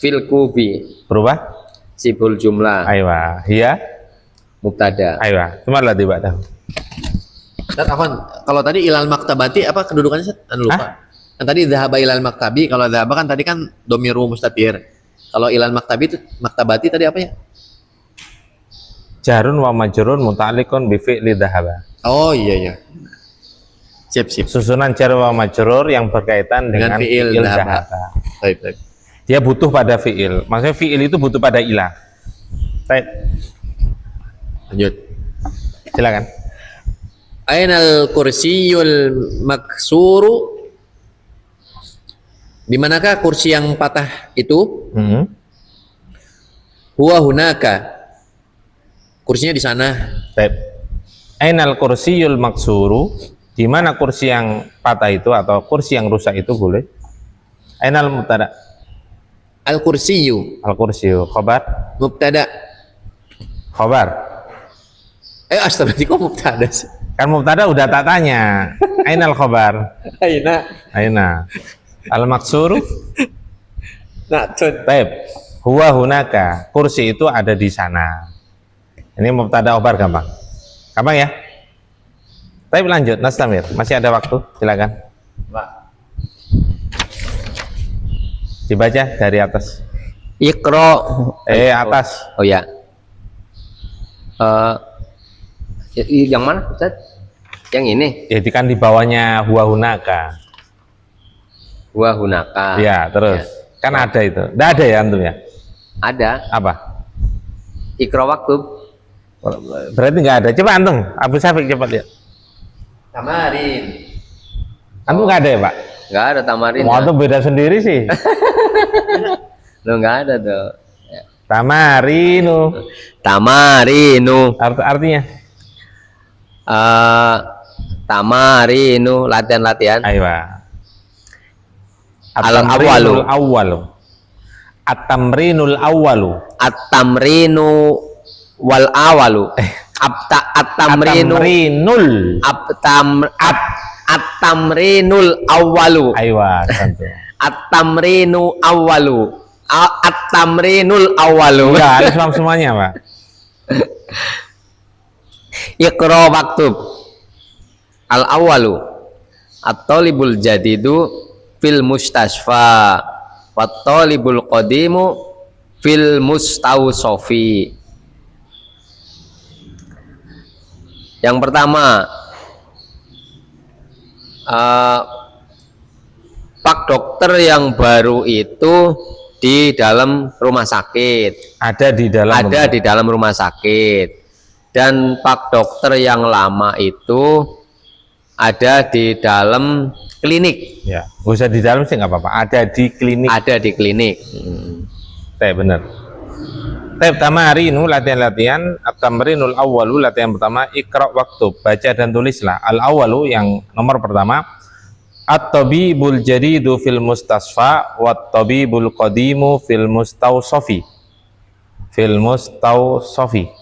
Fil kubi. Berubah? Sibul jumlah. Ayo, Pak. Hiya Mubtada. ayo, Pak. Cuma lah tiba dah. Ustaz Afwan, kalau tadi ilal maktabati apa kedudukannya Ustaz? Anu lupa. Kan tadi dhahaba ilal maktabi, kalau dhahaba kan tadi kan domiru mustatir. Kalau ilal maktabi itu maktabati tadi apa ya? Jarun wa majrun muta'alliqun bi fi'li dhahaba. Oh iya iya. Sip sip. Susunan jar wa majrur yang berkaitan dengan fi'il fi'il dhahaba. dhahaba. Baik baik. Dia butuh pada fi'il. Maksudnya fi'il itu butuh pada ilah. Baik, Lanjut. silakan. Ainal kursiyul maksuru? Di manakah kursi yang patah itu? Huwa hunaka. Kursinya di sana. Baik. Ainal kursiyul maksuru? Di mana kursi yang patah itu atau kursi yang rusak itu boleh? Ainal mubtada? Al kursiyu. Al kursiyu khabar? Mubtada. Khabar. Astagfirullah, kok mubtada sih? Kan mubtada udah tak tanya. Ainal khabar? Aina. Aina. Al maksuru? Natun. Baik. Huwa hunaka. Kursi itu ada di sana. Ini mubtada khabar gampang. Gampang ya? Baik, lanjut. Nastamir. Masih ada waktu. Silakan. Dibaca dari atas. Iqra. Atas. Oh ya. Yang mana Ustaz? Yang ini. Jadi kan di bawahnya huwa hunaka. Wa hunaka. Ya, terus. Kan ada itu. Nggak ada ya antum ya? Ada. Apa? Iqra waktu. Berarti nggak ada. Coba antum. Abu Syafiq cepat lihat. Tamarin. Antum nggak ada ya, Pak? Nggak ada tamarin. Mau antum beda sendiri sih. Lo nggak ada tuh. Tamarinu. Tamarinu. Artinya? Tamarinu, latihan-latihan. Aywa. Al-awwalu. Awwalu. At-tamrinul awwalu. At-tamrinu wal awalu. At-tamrinu. At-tamrinul awwalu. Aywa, tentu. At-tamrinu awwalu. At-tamrinul awwalu. Enggak, Islam semuanya, Pak. Iqra maktub. Al-awwalu at-talibul jadidu fil mustasfa wat-talibul qadimu fil mustawsofi. Yang pertama, pak dokter yang baru itu di dalam rumah sakit. Ada di dalam Rumah sakit. Dan pak dokter yang lama itu ada di dalam klinik. Ya, nggak usah di dalam sih nggak apa-apa. Ada di klinik. Ada di klinik. Bener. Tamarinu latihan-latihan. At-tamrinul awwalu latihan pertama. Iqra waktub, baca dan tulislah. Al-awwalu yang nomor pertama. At-tabibul jadidu fil mustasfa wat-tabibul qadimu fil mustawsofi. Fil mustawsofi.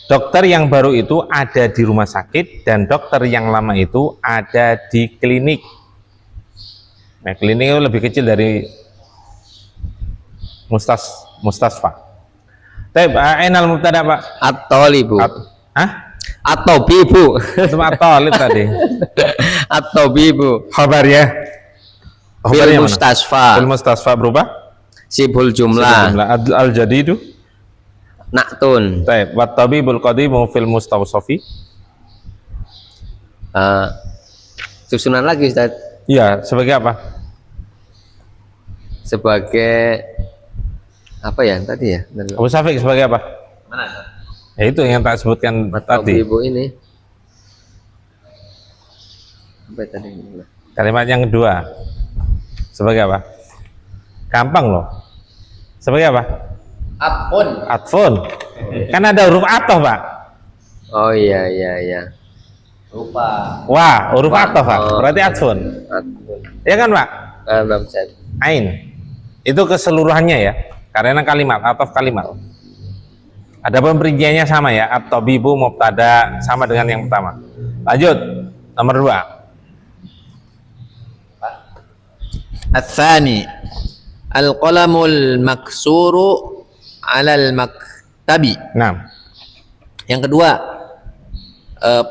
Dokter yang baru itu ada di rumah sakit dan dokter yang lama itu ada di klinik. Nah, klinik itu lebih kecil dari mustasfa. Taib, ainal mubtada, Pak? At-talibu. At-tabibu. Cuma at-talib tadi. At-tabibu. Khabar ya. Fil mustasfa. Fil mustasfa berubah? Sibul jumlah. Al-jadidu. Naktun. Taib, wat tabibul qadimu fil mustawsofi. Susunan lagi Ustaz. Iya, sebagai apa? Sebagai apa ya tadi ya? Abu Syafiq sebagai apa? Mana? Ya itu yang tak sebutkan tadi. Ibu ini. Apa tadi? Kalimat yang kedua. Sebagai apa? Gampang loh. Sebagai apa? Atfun. Kan ada huruf atof, Pak. Oh iya iya iya. Lupa. Wah, huruf atof, Pak. Berarti atfun. Atfun. Ya kan, Pak? Ain. Itu keseluruhannya ya. Karena kalimat, atof kalimat. Ada perinciannya sama ya. At-tabibu mubtada sama dengan yang pertama. Lanjut. Nomor 2. Ats-tsani al-qalamul maksuru 'alal maktabi. Nah, Yang kedua,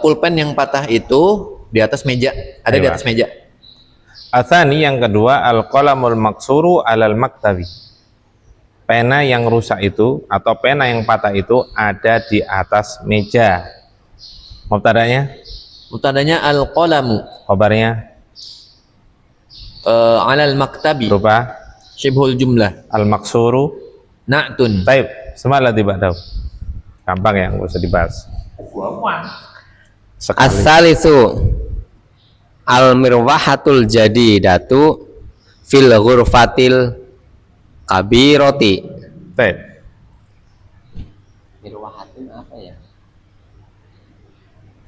pulpen yang patah itu di atas meja, ada di Aywa. atas meja. Atsani yang kedua al-qalamul maksuru alal maktabi. Pena yang rusak itu atau pena yang patah itu ada di atas meja. Mubtada'nya, Mubtadanya al-qalamu khabarnya alal maktabi, berupa syibhul jumlah, al-maksuru. na'tun. Taib, semalah tiba tahu. Gampang ya, nggak usah dibahas. Sekali. As-salisu al-mirwahatul jadidatu fil ghurfatil kabiroti. Taib. Mirwahatin apa ya?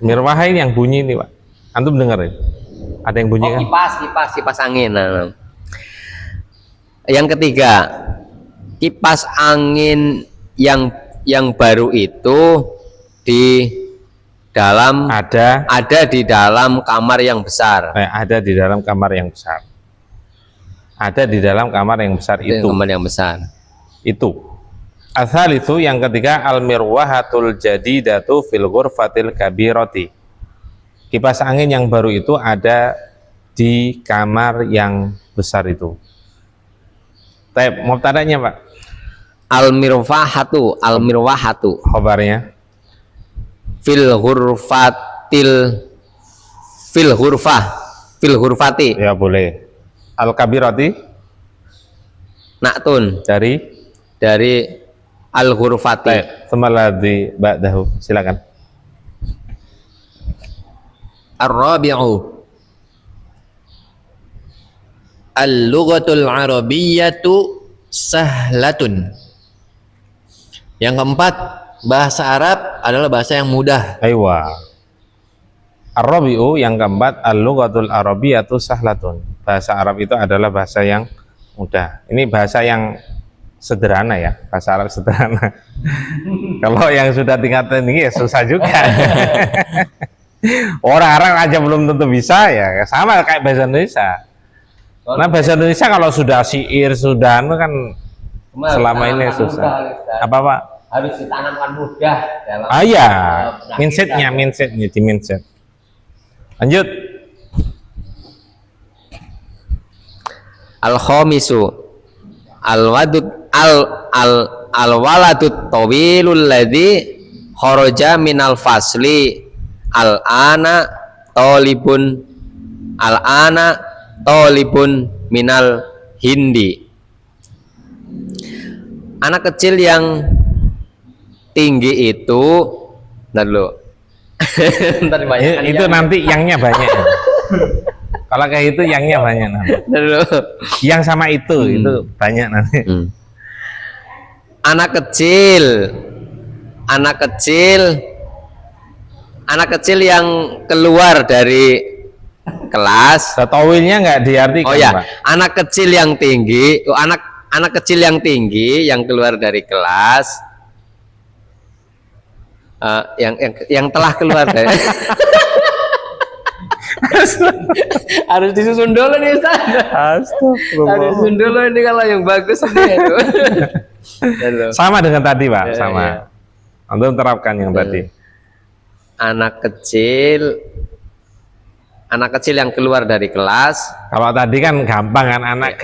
Mirwah ini yang bunyi ini, Pak. Antum dengar ya? Ada yang bunyi kan? Kipas angin. Nah. Yang ketiga, kipas angin yang baru itu di dalam Ada di dalam kamar yang besar. ada di dalam kamar yang besar. Ada di dalam kamar yang besar itu. Kamar yang besar. Itu. Asal itu yang ketiga al-mirwahatul jadidatu fil ghurfatil kabirati. Kipas angin yang baru itu ada di kamar yang besar itu. Taib, mubtada'nya Pak. Al-mirwahatu Khabarnya fil ghurfati ya boleh. Al-kabirati na'tun dari al-ghurfati. Taib, semaladi ba'dahu. Silakan. Ar-rabi'u al-lughatul arabiyyatu sahlatun. Yang keempat, bahasa Arab adalah bahasa yang mudah. Aywa. Ar-rabi'u yang keempat al-lughatul arabiyyatu sahlatun. Bahasa Arab itu adalah bahasa yang mudah. Ini bahasa yang sederhana ya, bahasa Arab sederhana. Kalau yang sudah tingkat tinggi ya susah juga. Orang-orang aja belum tentu bisa ya, sama kayak bahasa Indonesia. Nah bahasa Indonesia kalau sudah syair sudah kan selama ini susah. Apa Pak? Harus ditanamkan mudah dalam Iya, mindsetnya di mindset. Lanjut. al-khamisu al-waladut tawilul ladzi kharaja minal fasli al-ana talibun minal hindi. Anak kecil yang tinggi itu ntar dulu. Ntar dibayangkan Itu nanti yangnya banyak. Kalau kayak itu yangnya banyak nanti. ntar dulu. Yang sama itu banyak nanti. Anak kecil yang keluar dari kelas. Tawilnya nggak diartikan, Oh ya, Pak. anak kecil yang tinggi, anak kecil yang tinggi yang keluar dari kelas, yang telah keluar dari harus disusun dulu nih Ustaz. Astagfirullah. Harus disusun dulu ini kalau yang bagus ini. Sama dengan tadi, Pak, Ya, sama. ya. Untuk terapkan yang tadi. Anak kecil yang keluar dari kelas. Kalau tadi kan gampang kan anak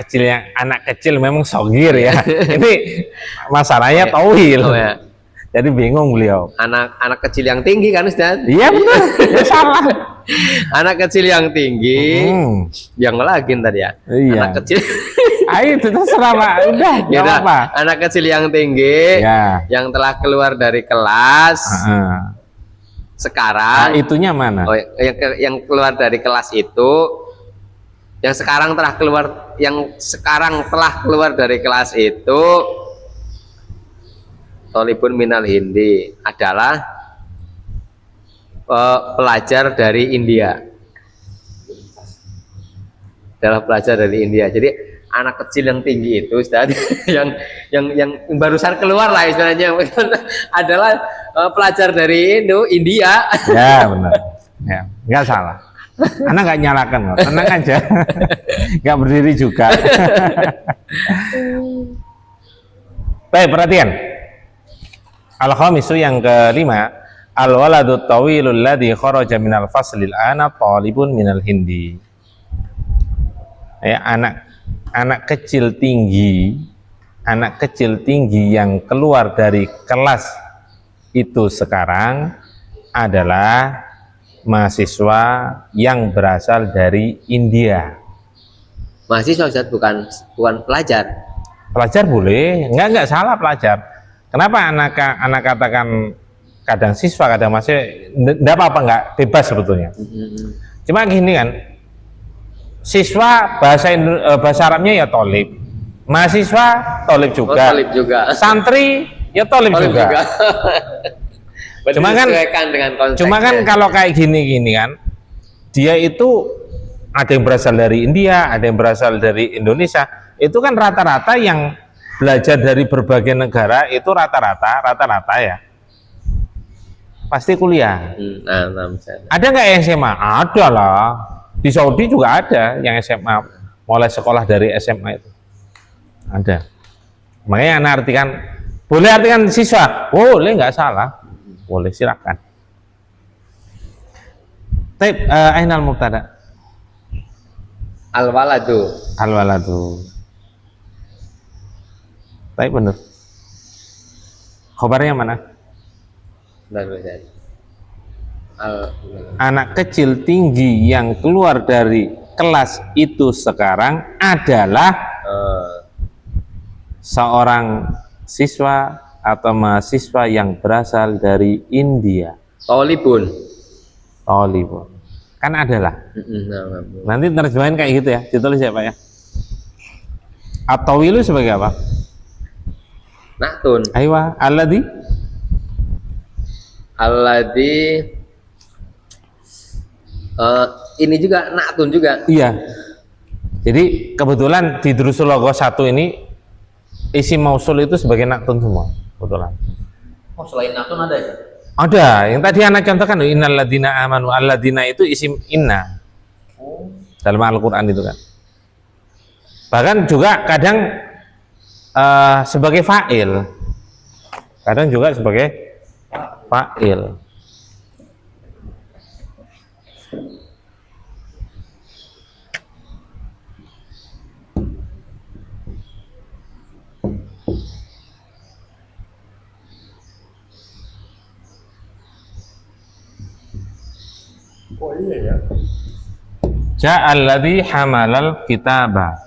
kecil memang sogir ya. Ini masalahnya tauhil. Oh, ya. Jadi bingung beliau. Anak kecil yang tinggi kan Ustaz? Iya benar, ya salah. Anak kecil yang tinggi, yang lagi tadi ya. Iya. Anak kecil. Ayo itu terserah Pak. Udah, Ya nggak udah, apa. anak kecil yang tinggi, Ya. yang telah keluar dari kelas sekarang. Itunya mana? Oh, yang keluar dari kelas itu, yang sekarang telah keluar dari kelas itu, Tolibun minal Hindi adalah pelajar dari India. Adalah pelajar dari India. Jadi anak kecil yang tinggi itu, Ustaz, yang barusan keluar lah istilahnya, adalah pelajar dari India. Ya benar. Ya, nggak salah. Anak nggak nyalakan, kok. Tenang aja. Nggak berdiri juga. Baik, perhatian. Al-khamisu yang kelima, al waladu tawilul ladzi kharaja minal faslil ana talibun minal hindi. Ya, anak kecil tinggi yang keluar dari kelas itu sekarang adalah mahasiswa yang berasal dari India. Mahasiswa Ustaz, bukan pelajar. Pelajar boleh, enggak salah pelajar. Kenapa anak katakan kadang siswa, kadang mahasiswa? Enggak apa-apa, enggak, bebas sebetulnya. Cuma gini kan, siswa bahasa Arabnya ya tolib, mahasiswa tolib juga, Tolib juga. santri ya tolib juga. Cuma kan kalau kayak gini kan, dia itu ada yang berasal dari India, ada yang berasal dari Indonesia. Itu kan rata-rata yang belajar dari berbagai negara itu rata-rata ya pasti kuliah. Ada nggak yang SMA? Ada lah. Di Saudi juga ada yang SMA, mulai sekolah dari SMA itu ada. Makanya anak artikan, boleh artikan siswa, boleh, nggak salah, boleh, silakan. Taib ainal mubtada? Al waladu. Taib bener. Khobarnya mana? Anak kecil tinggi yang keluar dari kelas itu sekarang adalah seorang siswa atau mahasiswa yang berasal dari India. Tolibun. Kan adalah. Nanti terjemahin kayak gitu ya, ditulis ya Pak ya. At-tawilu sebagai apa? Naktun. Aywa, alladhi ini juga naktun juga. iya. Jadi kebetulan di Durusul Logos 1 ini isi mausul itu sebagai naktun semua, kebetulan. Oh, selain naktun ada ya? Ada, yang tadi anak contohkan innal ladzina amanu, alladzina itu isim inna. Dalam Al-Qur'an itu kan. Bahkan juga kadang sebagai fa'il. Kadang juga sebagai fa'il. Oh iya ya. Ja'alladzi hamalal kitaba.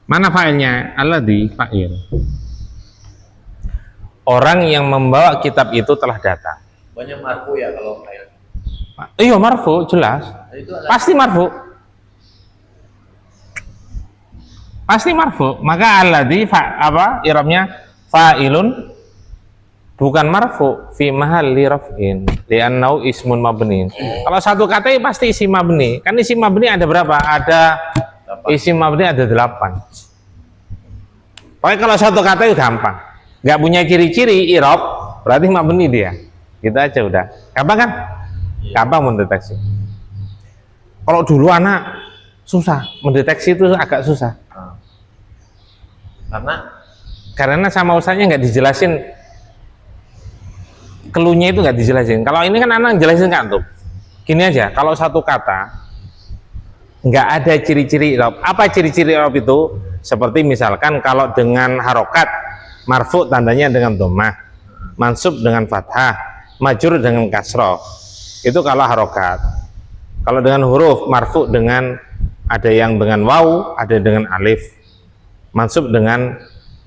Mana fa'ilnya? Alladzi fa'il. Orang yang membawa kitab itu telah datang. Banyak marfu ya kalau kayak. Iya marfu, jelas. Itu ada. Pasti marfu. Pasti marfu. Maka alladzi apa? I'rabnya fa'ilun bukan marfu fi mahalli raf'in li'annahu ismun mabni. Kalau satu kata pasti isim mabni. Kan isim mabni ada berapa? Ada isim mabni ada 8. Pokoknya kalau satu kata itu gampang. Nggak punya ciri-ciri i'rab, berarti mabni dia. Gitu aja udah. Gampang kan? Gampang mendeteksi. Kalau dulu anak susah mendeteksi, itu agak susah. Karena sama usahanya nggak dijelasin. Keluhnya itu nggak dijelasin. Kalau ini kan anak jelasin kan tuh. Gini aja, kalau satu kata nggak ada ciri-ciri i'rab. Apa ciri-ciri i'rab itu? Seperti misalkan kalau dengan harokat, marfu tandanya dengan dhammah, mansub dengan fathah, majrur dengan kasroh. Itu kalau harokat. Kalau dengan huruf, marfu dengan ada yang dengan waw, ada dengan alif, mansub dengan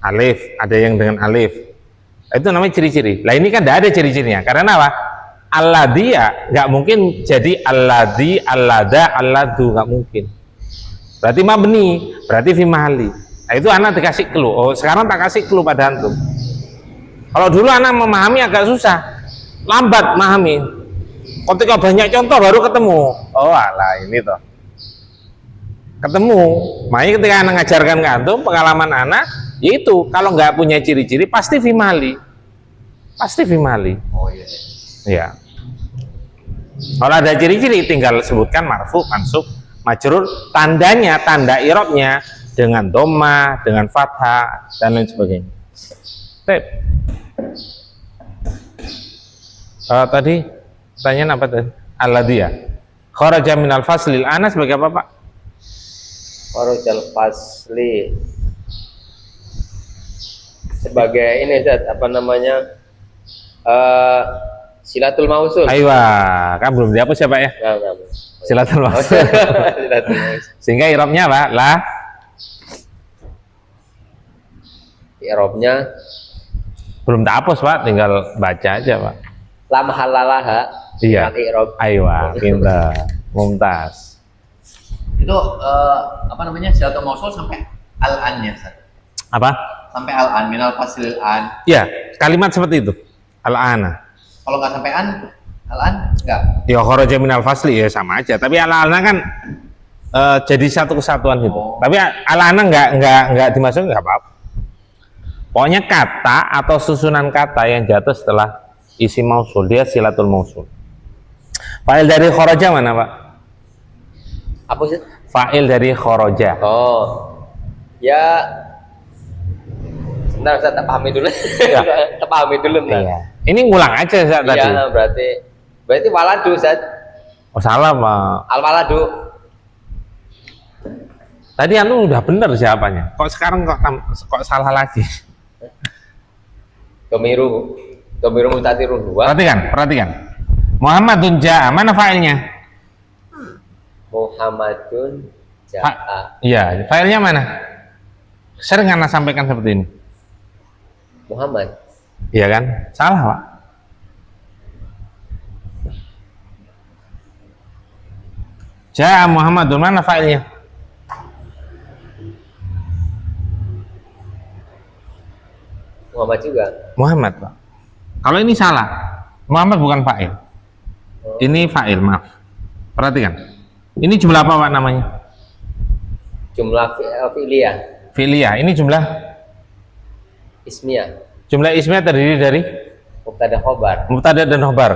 alif, ada yang dengan alif. Itu namanya ciri-ciri. Lah ini kan tidak ada ciri-cirinya. Karena apa? Alladhi ya nggak mungkin jadi alladhi, allada, alladu, nggak mungkin. Berarti mabni, berarti fi mahali. Nah, itu anak dikasih clue. Oh, sekarang tak kasih clue pada antum. Kalau dulu anak memahami agak susah, lambat memahami. Ketika banyak contoh baru ketemu. Oh, alah ini toh. Ketemu. Makanya ketika anak ngajarkan ke antum, pengalaman anak yaitu kalau nggak punya ciri-ciri pasti fi mahali. Pasti fi mahali. Oh iya. Ya. Kalau ada ciri-ciri tinggal sebutkan marfu, mansub, majrur, tandanya, tanda i'rabnya dengan dhammah, dengan fathah dan lain sebagainya. Baik. Tadi pertanyaan apa tadi? Alladhi ya. Kharaja minal faslil ana sebagai apa, Pak? Kharajal fasli sebagai ini Ustaz, apa namanya? Silatul mausul. Aywa, kan belum dihapus ya, Pak ya? Nah. Silatul mausul. Silatul mausul. Sehingga i'rabnya apa? La I'rabnya belum tak hapus, Pak, tinggal baca aja, Pak. la mahallalaha. Iya. I'rab. Aywa, pintar. Mumtaz. Itu apa namanya, silatul mausul sampai al-an ya, Ustaz? Apa? Sampai al-an, minal faslil an. Ya, kalimat seperti itu. Al-ana. Kalau nggak sampai an, al-an nggak. Ya kharaja minal fasli ya sama aja. Tapi al-ana kan jadi satu kesatuan gitu. Oh. Tapi al-ana nggak dimasukin nggak apa-apa. Pokoknya kata atau susunan kata yang jatuh setelah isi mausul dia silatul mausul. Fa'il dari kharaja mana, Pak? Apa sih? Fa'il dari kharaja. Oh. Ya. Sebentar Ustaz, tak pahami dulu. Ya. Tak pahami dulu bentar. Iya. Ini ngulang aja Ustaz tadi. Iya, berarti waladu Ustaz. Oh salah, Pak. Al waladu. Tadi anu udah bener jawabannya. Kok sekarang kok salah lagi? Domiru mutatirun dua. Perhatikan. Muhammadun ja'a, mana fa'ilnya? Muhammadun ja'a. Iya, fa'ilnya mana? Sering Anda sampaikan seperti ini. Muhammad. Iya kan? Salah, Pak. Ja'a Muhammadun, mana fa'ilnya? Muhammad juga. Muhammad, Pak. Kalau ini salah. Muhammad bukan fa'il. Ini fa'il, maaf. Perhatikan. Ini jumlah apa, Pak, namanya? Jumlah fi'liyah. Fi'liyah. Ini jumlah Ismiyah. jumlah ismiyah terdiri dari Mubtada khobar. mubtada dan khobar.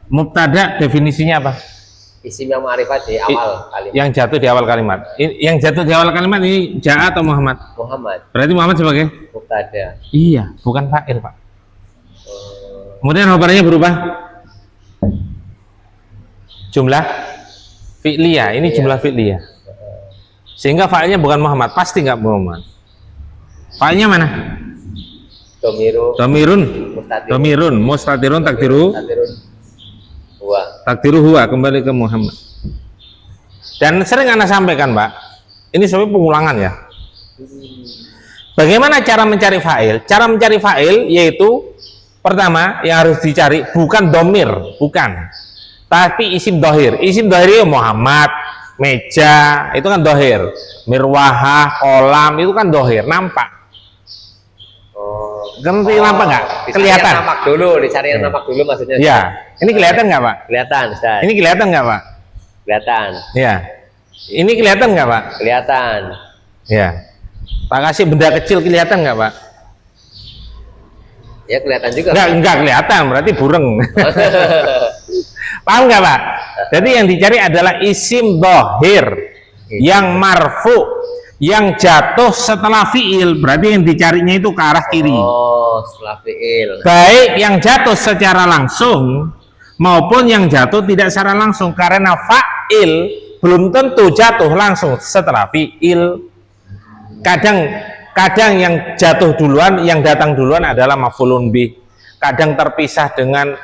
Mubtada definisinya apa? Isim yang ma'rifat di awal kalimat. Yang jatuh di awal kalimat. Yang jatuh di awal kalimat ini Ja'a atau Muhammad? Muhammad. Berarti Muhammad sebagai? Mubtada. Iya, bukan fa'il, Pak. Kemudian khobarnya berubah jumlah fi'liyah. Ini Iya. jumlah fi'liyah. Sehingga fa'ilnya bukan Muhammad, pasti nggak Muhammad. Fa'ilnya mana? Domiru. Domirun, mustatirun, takdiru, Dua. takdiru huwa, kembali ke Muhammad. Dan sering Anda sampaikan, Pak, ini sebenarnya pengulangan ya. Bagaimana cara mencari fa'il? Cara mencari fa'il yaitu pertama yang harus dicari bukan domir, bukan, tapi isim dohir. Isim dohir Muhammad, meja, itu kan dohir. Mirwahah, kolam, itu kan dohir, nampak. Oh. Ngerti nampak nggak? Kelihatan. Dicari yang nampak dulu maksudnya. Ya, ini kelihatan nggak, Pak? Kelihatan, Ustaz. Ini kelihatan nggak, Pak? Kelihatan. Ya. Ini kelihatan nggak, Pak? Kelihatan. Ya. Tak kasih benda kecil kelihatan nggak, Pak? Ya kelihatan juga. Nggak kelihatan, berarti bureng. Paham nggak, Pak? Jadi yang dicari adalah isim dohir yang marfu, yang jatuh setelah fiil. Berarti yang dicarinya itu ke arah kiri. Oh, setelah fiil. Baik yang jatuh secara langsung maupun yang jatuh tidak secara langsung, karena fa'il belum tentu jatuh langsung setelah fiil. Kadang yang jatuh duluan, yang datang duluan adalah maf'ulun bih. Kadang terpisah dengan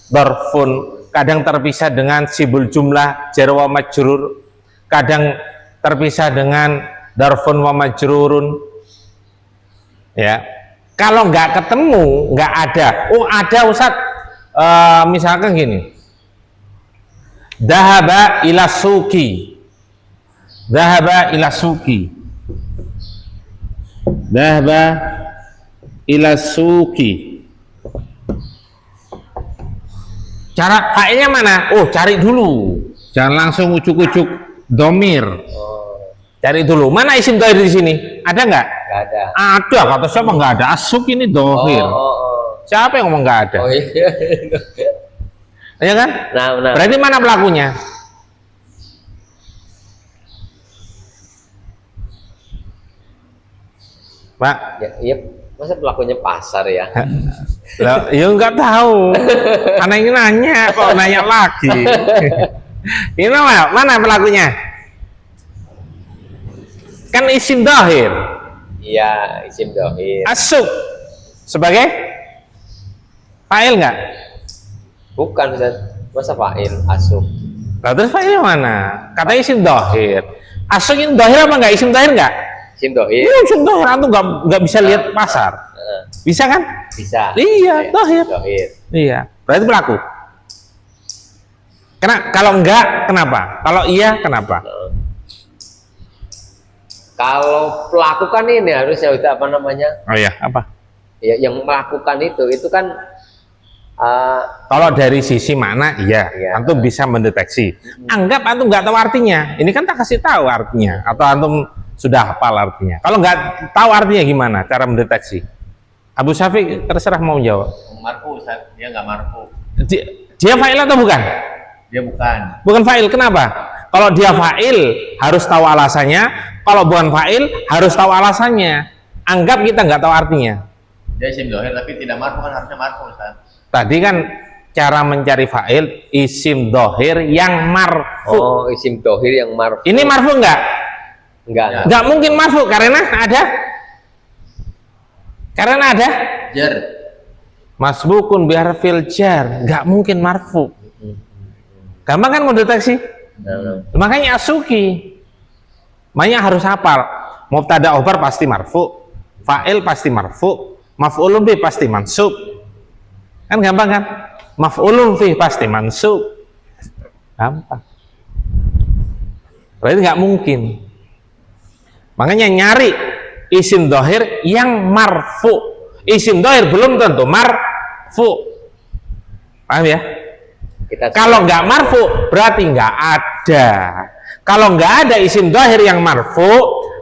dorfun, kadang terpisah dengan sibul jumlah jar wa majrur, kadang terpisah dengan darfun wa majrurun. Ya, kalau nggak ketemu, nggak ada. Oh ada, Ustaz. Misalkan gini, dahaba ila suki, dahaba ila suki, dahaba ila suki. Cara fa'ilnya mana? Oh, cari dulu, jangan langsung ucuk-ucuk domir. Cari dulu, mana isim dohir di sini? Ada nggak? Nggak ada. Ada, kata siapa nggak ada? Asuk ini dohir. Siapa yang ngomong nggak ada? Oh iya. Ya kan? Nah. Berarti mana pelakunya? Pak, Ya, iya. Masa pelakunya pasar ya? Lah, ya nggak tahu. Anak ini nanya, kok nanya lagi. Ini mana pelakunya? Kan isim dhahir. Iya, isim dohir. Asuk sebagai fa'il nggak? Bukan Ustaz. Masa fa'il asuk? Lah terus fa'ilnya mana? Katanya isim dhahir. Asuk ini dhahir apa nggak? Isim dhahir nggak? Isim dohir. Iya, isim dhahir. Antum nggak bisa lihat pasar. Bisa kan? Bisa. Iya, dhahir. Dohir. Iya, berarti pelaku. Kalau enggak, kenapa? Kalau iya, kenapa? Kalau pelaku kan ini harusnya Ustaz, apa namanya? Oh iya, apa? Ya, yang melakukan itu kan Kalau dari sisi mana, iya, Iya. antum bisa mendeteksi. Anggap antum nggak tahu artinya, ini kan tak kasih tahu artinya, atau antum sudah hafal artinya. Kalau nggak tahu artinya gimana cara mendeteksi? Abu Syafiq terserah mau jawab. Marfu Ustaz, dia nggak marfu. Dia fa'il atau bukan? Dia bukan. Bukan fa'il, kenapa? Kalau dia fa'il harus tahu alasannya, kalau bukan fa'il harus tahu alasannya. Anggap kita nggak tahu artinya. Dia isim dohir tapi tidak marfu, kan harusnya marfu Ustaz. Tadi kan cara mencari fa'il isim dohir yang marfu. oh isim dohir yang marfu. Ini marfu nggak? Enggak. Nggak mungkin marfu karena ada. Karena ada Jar. masbukun biharfil jar, nggak mungkin marfu. Gampang kan mendeteksi? Makanya asuki. Makanya harus hafal. Mubtada khobar pasti marfu, fa'il pasti marfu, maf'ulun bih pasti mansub. Kan gampang kan? Maf'ulun bih pasti mansub. Gampang. Berarti nggak mungkin. Makanya nyari isim dohir yang marfu. Isim dohir belum tentu marfu. Paham ya? Kalau nggak marfu berarti nggak ada. Kalau nggak ada isim dohir yang marfu,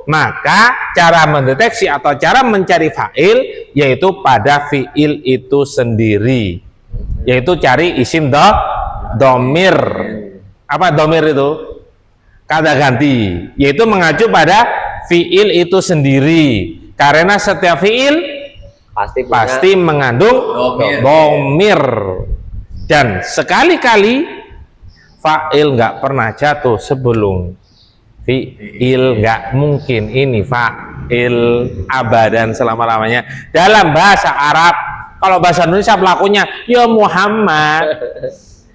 maka cara mendeteksi atau cara mencari fa'il yaitu pada fi'il itu sendiri, yaitu cari isim domir. Apa domir itu? Kata ganti, yaitu mengacu pada fi'il itu sendiri, karena setiap fi'il pasti mengandung domir. Dan sekali-kali fa'il nggak pernah jatuh sebelum fi'il, nggak mungkin. Ini fa'il abadan selama-lamanya dalam bahasa Arab. Kalau bahasa Indonesia pelakunya ya Muhammad.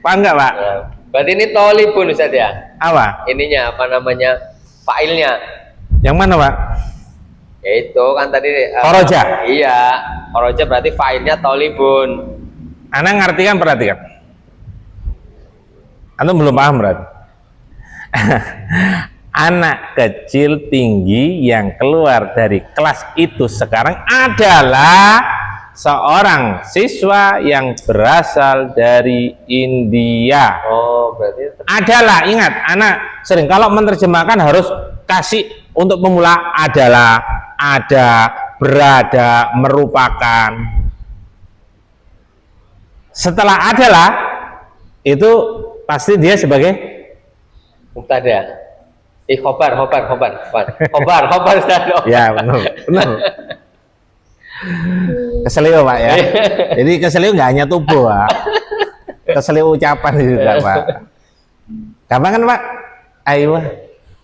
Pak enggak Pak? Berarti ini tolibun Ustaz ya? Apa? Ininya apa namanya? Fa'ilnya. Yang mana Pak? Ya itu kan tadi Khoroja? Iya, khoroja berarti fa'ilnya tolibun. Anda ngerti kan, perhatikan. Anda belum paham berarti. Anak kecil tinggi yang keluar dari kelas itu sekarang adalah seorang siswa yang berasal dari India. Oh, berarti Adalah, ingat, anak sering kalau menerjemahkan harus kasih untuk pemula adalah, ada, berada, merupakan. Setelah adalah itu pasti dia sebagai mubtada. Khobar Ustaz. ya benar. Keselio Pak ya. Jadi keselio nggak hanya tubuh Pak, keselio ucapan juga Pak. Gampang kan Pak? Ayo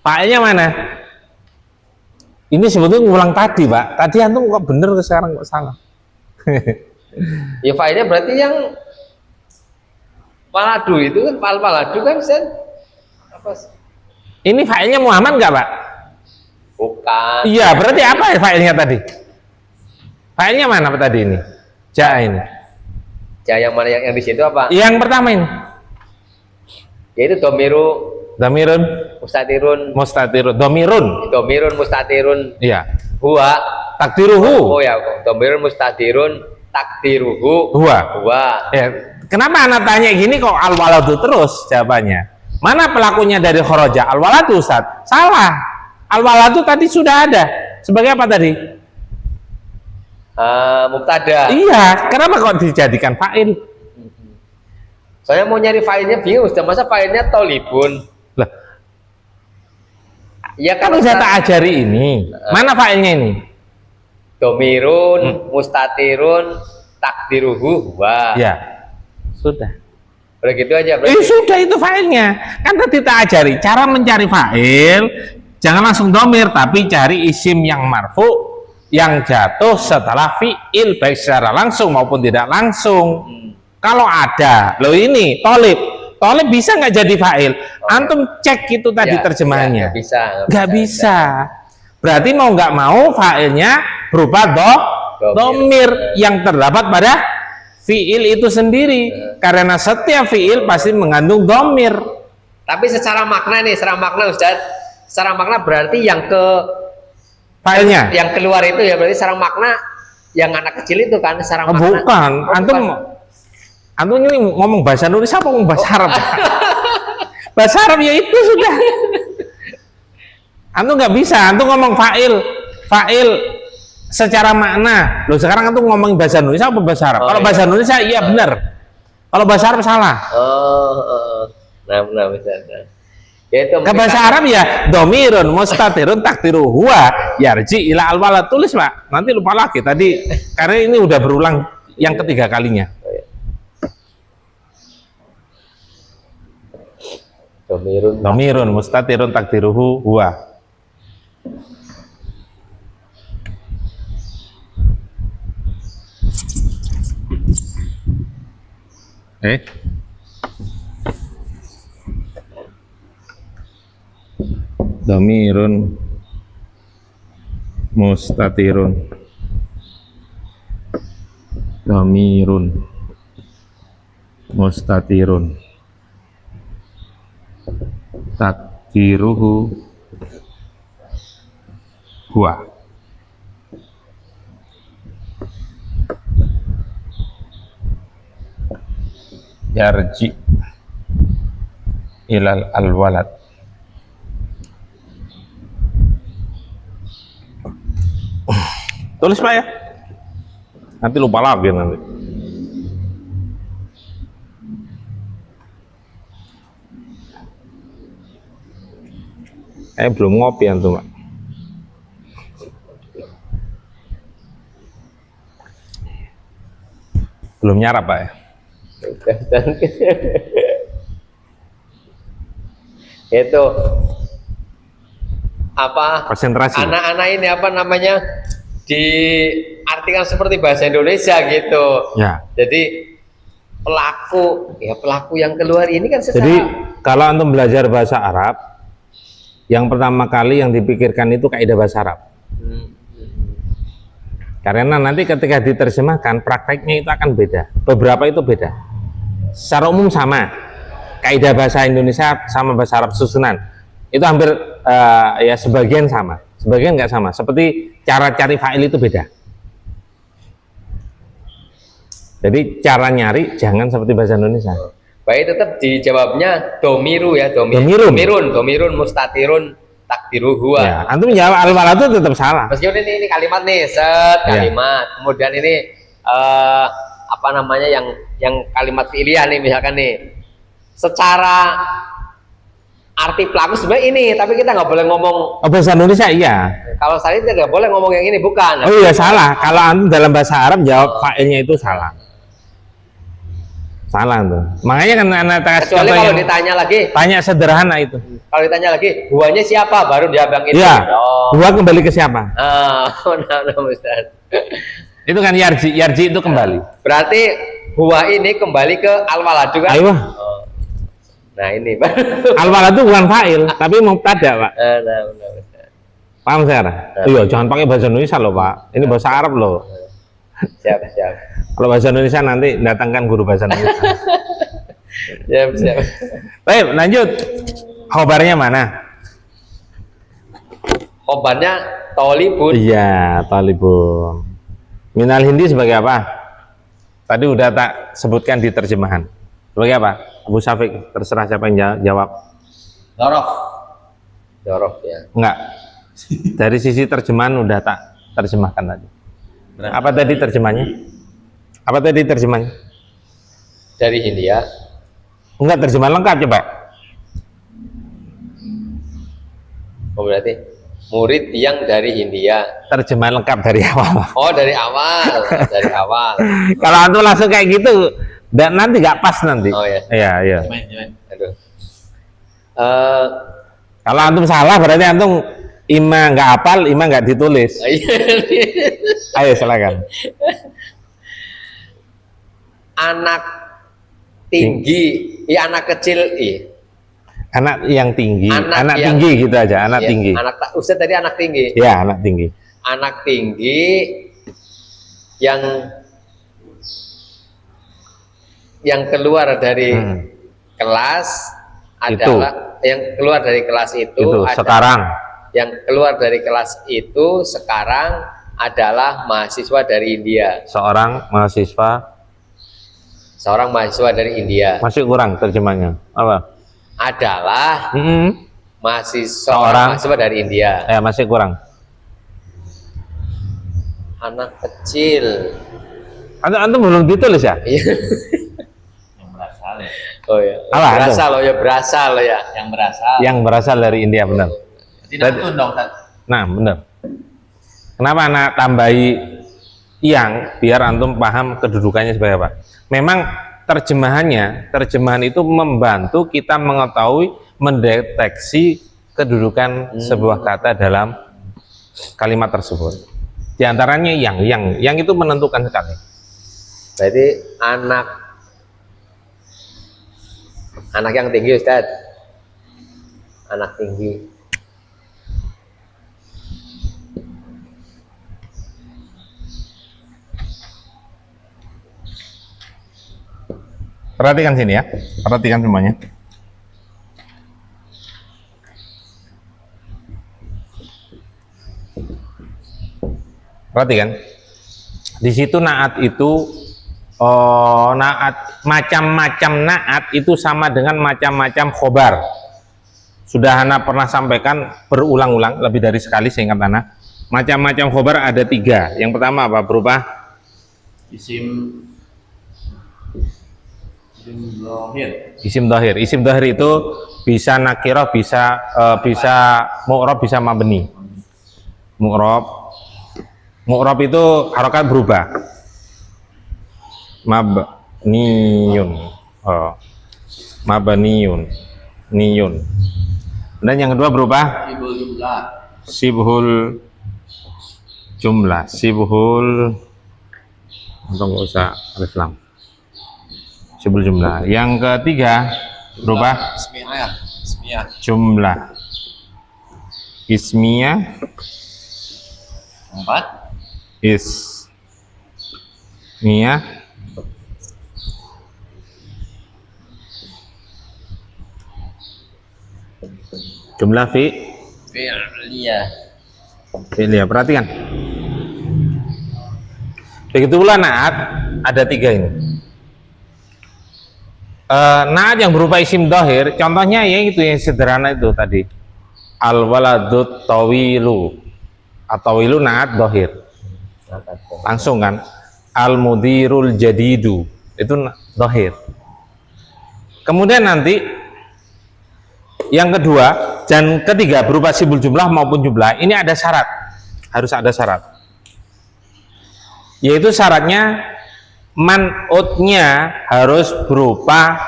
Paknya mana? Ini sebetulnya ngulang tadi Pak. Tadi antum kok bener, sekarang kok salah. Ya fa'ilnya berarti yang paladu itu kan paladu kan Ustaz? Apa? Ini fa'ilnya Muhammad nggak Pak? Bukan. Iya, berarti apa ya fa'ilnya tadi? Fa'ilnya mana Pak tadi ini? Ja ini. Ja yang mana yang di situ apa? Yang pertama ini. Yaitu domiru Domirun, mustatirun. domirun, Mustatirun. iya. Huwa. Takdiruhu. Oh ya, domirun mustatirun takdiruhu. Huwa. Ya, kenapa anak tanya gini kok al-waladu terus jawabannya? Mana pelakunya dari khoroja? Al-waladu Ustaz? Salah. Al-waladu tadi sudah ada. Sebagai apa tadi? Mubtada. Iya, kenapa kok dijadikan fa'il? Saya mau nyari fa'ilnya bingung, Ustaz. Masa fa'ilnya tolibun? Lah, Ya kan udah tak ajari ini. Mana fa'ilnya ini? domirun, mustatirun, takdiruhu huwa. Ya, sudah. Udah gitu aja berarti. Sudah itu fa'ilnya. Kan tadi kita ajari cara mencari fa'il, jangan langsung domir, tapi cari isim yang marfu yang jatuh setelah fi'il baik secara langsung maupun tidak langsung. Kalau ada, loh ini tolib bisa nggak jadi fa'il? Antum cek itu tadi terjemahannya. Nggak bisa. Nggak bisa. Berarti mau nggak mau fa'ilnya berupa domir yang terdapat pada fi'il itu sendiri. Karena setiap fi'il pasti mengandung domir. Tapi secara makna nih, secara makna Ustaz, secara makna berarti yang Fa'ilnya? yang keluar itu ya berarti secara makna yang anak kecil itu kan secara makna. Bukan, antum ini ngomong bahasa Indonesia apa ngomong bahasa Arab? Bahasa Arab ya itu sudah. Antum nggak bisa, antum ngomong fa'il secara makna. Loh sekarang antum ngomongin bahasa Indonesia apa bahasa Arab? Kalau bahasa Indonesia iya benar. Kalau bahasa Arab salah. Nah, bisa. Ya itu ke bahasa Arab ya domirun mustatirun takdiru huwa yarji ila al-walad. Tulis Pak, nanti lupa lagi tadi karena ini udah berulang yang ketiga kalinya. Domirun mustatirun takdiruhu huwa. Domirun mustatirun takdiruhu huwa. Yarji ilal al-walad. Tulis Pak ya, nanti lupa lagi nanti. Belum ngopi antum Pak. Belum nyarap Pak ya. Itu apa konsentrasi anak-anak ini apa namanya diartikan seperti bahasa Indonesia gitu ya. Jadi pelaku yang keluar ini kan secara... Jadi kalau antum belajar bahasa Arab yang pertama kali yang dipikirkan itu kaidah bahasa Arab. Karena nanti ketika diterjemahkan prakteknya itu akan beda, beberapa itu beda. Secara umum sama, kaidah bahasa Indonesia sama bahasa Arab susunan itu hampir ya sebagian sama, sebagian nggak sama. Seperti cara cari fa'il itu beda. Jadi cara nyari jangan seperti bahasa Indonesia. Baik, tetap dijawabnya domiru ya, domirun mustatirun takdiru huwa. Ya, antum jawab al-walad itu tetap salah. Meskipun ini kalimat nih, kalimat. Kemudian ini apa namanya yang kalimat fi'liyah nih misalkan nih. Secara arti pelaku sebenarnya ini, tapi kita nggak boleh ngomong. Oh, bahasa Indonesia iya. Kalau saya tidak boleh ngomong yang ini, bukan. Oh iya salah. Kalau antum dalam bahasa Arab jawab fa'ilnya itu salah. Salah tuh. Makanya kan anak kecuali kalau ditanya lagi, tanya sederhana itu. Kalau ditanya lagi, huwanya siapa? Baru dia bilang itu. Iya. Huwa kembali ke siapa? Ustaz. Itu kan yarji itu kembali. Berarti huwa ini kembali ke al-walad juga. Ayo. Nah ini al-walad itu bukan fa'il, tapi mubtada Pak. Paham sekarang? Iya, jangan pakai bahasa Indonesia loh Pak. Ini bahasa Arab loh. Siap. Kalau bahasa Indonesia nanti datangkan guru bahasa Indonesia. Siap. Baik, lanjut. Khobarnya mana? Khobarnya tolibun. Iya, talibun. Minal hindi sebagai apa? Tadi udah tak sebutkan di terjemahan. Sebagai apa? Abu Syafiq, terserah siapa yang jawab. Dorof ya. Enggak. Dari sisi terjemahan udah tak terjemahkan tadi. Apa tadi terjemahnya? Dari Hindia. Enggak, terjemahan lengkap coba. Oh berarti murid yang dari India. Terjemahan lengkap dari awal. Oh, dari awal, dari awal. Kalau antum langsung kayak gitu, dan nanti nggak pas nanti. Oh ya. Iya, iya. Cuman. Aduh. Kalau antum salah berarti antum ima nggak hafal, ima nggak ditulis. Ayo silakan. Anak tinggi, iya anak kecil, iya. Anak yang tinggi, anak yang- tinggi gitu aja, anak Iya, tinggi. Ustaz tadi anak tinggi. Ya, anak tinggi. Anak tinggi yang keluar dari kelas adalah yang keluar dari kelas Itu ada- sekarang. yang keluar dari kelas itu sekarang adalah mahasiswa dari India. Seorang mahasiswa, Seorang mahasiswa dari India masih kurang terjemahnya. Apa? adalah Seorang- mahasiswa dari India. Masih kurang. Anak kecil. Antum belum ditulis ya? Iya. Yang berasal ya. Oh ya. Alah, Berasal loh ya, berasal loh ya. Yang berasal. Yang berasal dari India, benar. Tidak tun dong, Ustaz. Nah, benar. Kenapa anak tambahi yang biar antum paham kedudukannya sebagai apa? Memang terjemahan itu membantu kita mengetahui, mendeteksi kedudukan sebuah kata dalam kalimat tersebut. Di antaranya yang itu menentukan sekali. Berarti anak yang tinggi, Ustaz. Anak tinggi. Perhatikan sini ya, perhatikan semuanya. Perhatikan. Di situ naat itu naat, macam-macam naat itu sama dengan macam-macam khobar. Sudah Ana pernah sampaikan berulang-ulang, lebih dari sekali seingat Ana. Macam-macam khobar ada 3. Yang pertama apa? Berupa Isim Lohir. isim dohir. Isim dohir itu bisa nakirah, bisa mu'rob, bisa mabni. Mu'rob itu harokat berubah. Mabniyun. Mabniyun. Niyun. Dan yang kedua berubah Ibul jumlah. sibhul jumlah. Sibhul, atau nggak usah alif lam. Sibhul jumlah. Yang ketiga berubah Ismiyah. Ismiyah. jumlah. Ismiyah, 4. ismiyah, jumlah Fi'liyah. fi'liyah. Perhatikan. Begitu pula naat ada 3 ini. Naat yang berupa isim dohir, contohnya ya itu yang sederhana itu tadi. Al waladut tawilu. At-tawilu naat dohir. Langsung kan. Al mudirul jadidu itu dohir. Kemudian nanti yang kedua dan ketiga berupa sibul jumlah maupun jumlah, ini ada syarat, harus ada syarat, yaitu syaratnya man'utnya harus berupa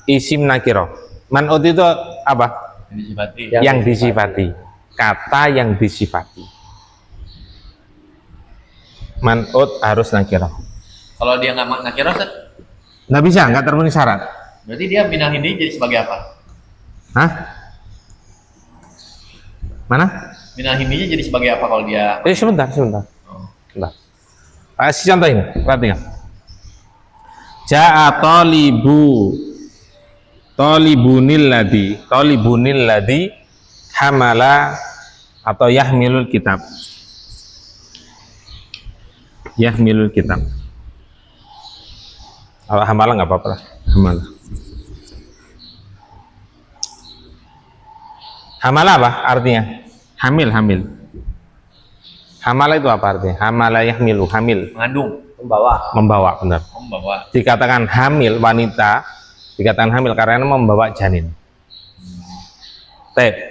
isim nakirah. Man'ut itu apa? Disifati. Yang disifati, kata yang disifati. Man'ut harus nakirah. Kalau dia nggak nakirah, Ustaz, Nggak bisa, nggak terpenuhi syarat. berarti dia minah ini jadi sebagai apa? Hah? Mana? Minah ininya jadi sebagai apa kalau dia? Sebentar. Sebentar. Kasih contoh ini, perhatikan. Ja'a talibunil ladhi hamala atau yahmilul kitab. Yahmilul kitab. Kalau hamala nggak apa-apa lah. Hamala apa artinya? Hamil. Hamala itu apa artinya? Hamala yahmilu, hamil. Mengandung. Membawa. Benar. Membawa. Dikatakan hamil, wanita dikatakan hamil karena membawa janin.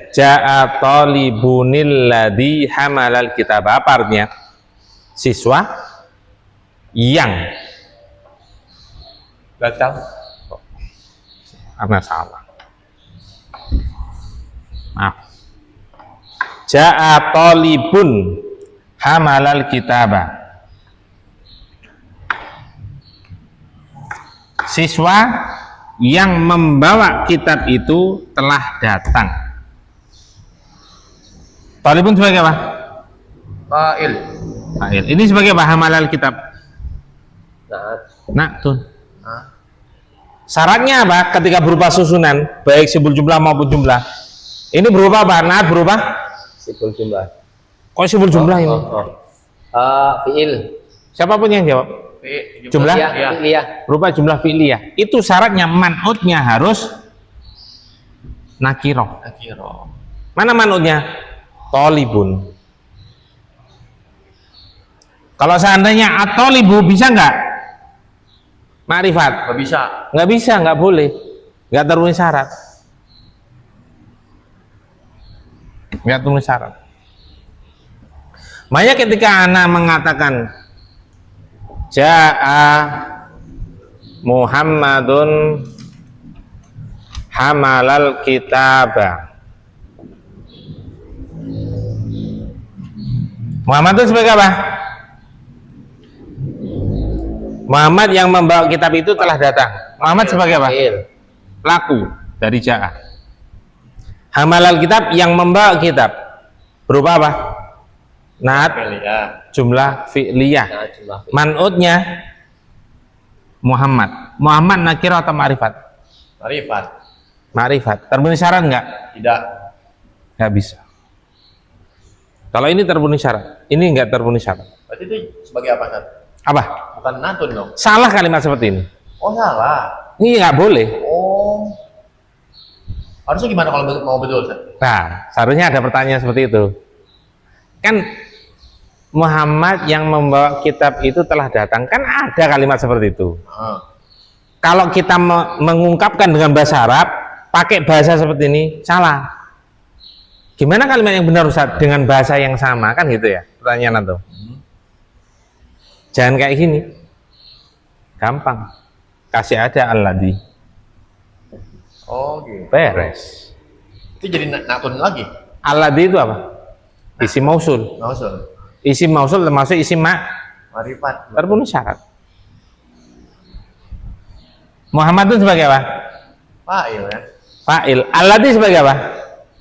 Ja'a talibunil ladzi hamalal kitab. Apa artinya? Siswa yang datang. Karena salah. Maaf. Ja'a talibun hamalal kitaba. Siswa yang membawa kitab itu telah datang. Talibun sebagai apa? Fa'il. Fa'il. Ini sebagai apa? Hamalal kitab. Nah, Tun. Syaratnya apa? Ketika berupa susunan, baik sibul jumlah maupun jumlah. Ini berupa apa? Naat berupa? sibul jumlah. Kok sibul jumlah ini? Fi'il. Siapapun yang jawab. Jumlah? Iya, fi'liyah. Berupa jumlah fi'liyah. Itu syaratnya man'utnya harus nakiroh. Nakiro. Mana man'utnya? Tolibun. Kalau seandainya atolibu bisa nggak? Ma'rifat? Gak bisa. Nggak bisa, nggak boleh. Nggak terpenuhi syarat. Nggak terpenuhi syarat. Makanya ketika anak mengatakan Ja'a Muhammadun hamalal kitaba. Muhammad itu sebagai apa? Muhammad yang membawa kitab itu telah datang. Muhammad sebagai apa? Pelaku dari Ja'a. Hamalal kitab yang membawa kitab berupa apa? Naat jumlah fi'liyah. Man'utnya Muhammad. Muhammad nakirah atau ma'rifat? Marifat. Ma'rifat. Terpenuhi syarat enggak? Tidak. Enggak bisa. Kalau ini terpenuhi syarat, ini enggak terpenuhi syarat. Berarti itu sebagai apa, Ustaz? Apa? Bukan natun dong. Salah kalimat seperti ini. Oh, salah. Ini enggak boleh. Oh. Harusnya gimana kalau mau betul, Ustaz? Nah, seharusnya ada pertanyaan seperti itu. Kan Muhammad yang membawa kitab itu telah datang. Kan ada kalimat seperti itu. Kalau kita mengungkapkan dengan bahasa Arab, pakai bahasa seperti ini, salah. Gimana kalimat yang benar Ustaz dengan bahasa yang sama? Kan gitu ya pertanyaan itu. Jangan kayak gini. Gampang. Kasih aja alladzi. Oh, gitu. Beres. Itu jadi natun lagi. Alladzi itu apa? Isim mausul. Mausul. Isim mausul termasuk isim Marifat. terpenuhi syarat. Muhammad itu sebagai apa? Fa'il ya. Fa'il. Alladzi sebagai apa?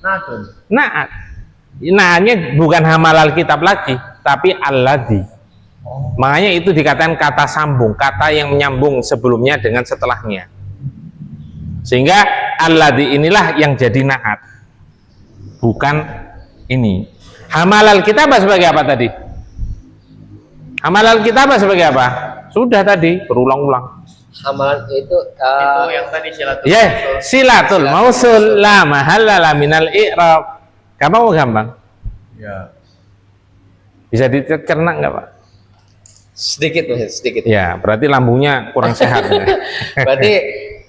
Natun. Naat. Naatnya bukan hamalal kitab lagi, tapi alladzi. Makanya itu dikatakan kata sambung, kata yang menyambung sebelumnya dengan setelahnya. Sehingga alladzi inilah yang jadi naat. Bukan ini. Hamalal kitabah sebagai apa tadi? Hamalal kitabah sebagai apa? Sudah tadi berulang-ulang. Hamalan itu Itu yang tadi silatul. Ya, silatul mausul la mahalla minal i'rab. Gampang. Ya. Bisa dicerna enggak, Pak? sedikit. Ya, berarti lambungnya kurang sehat. Berarti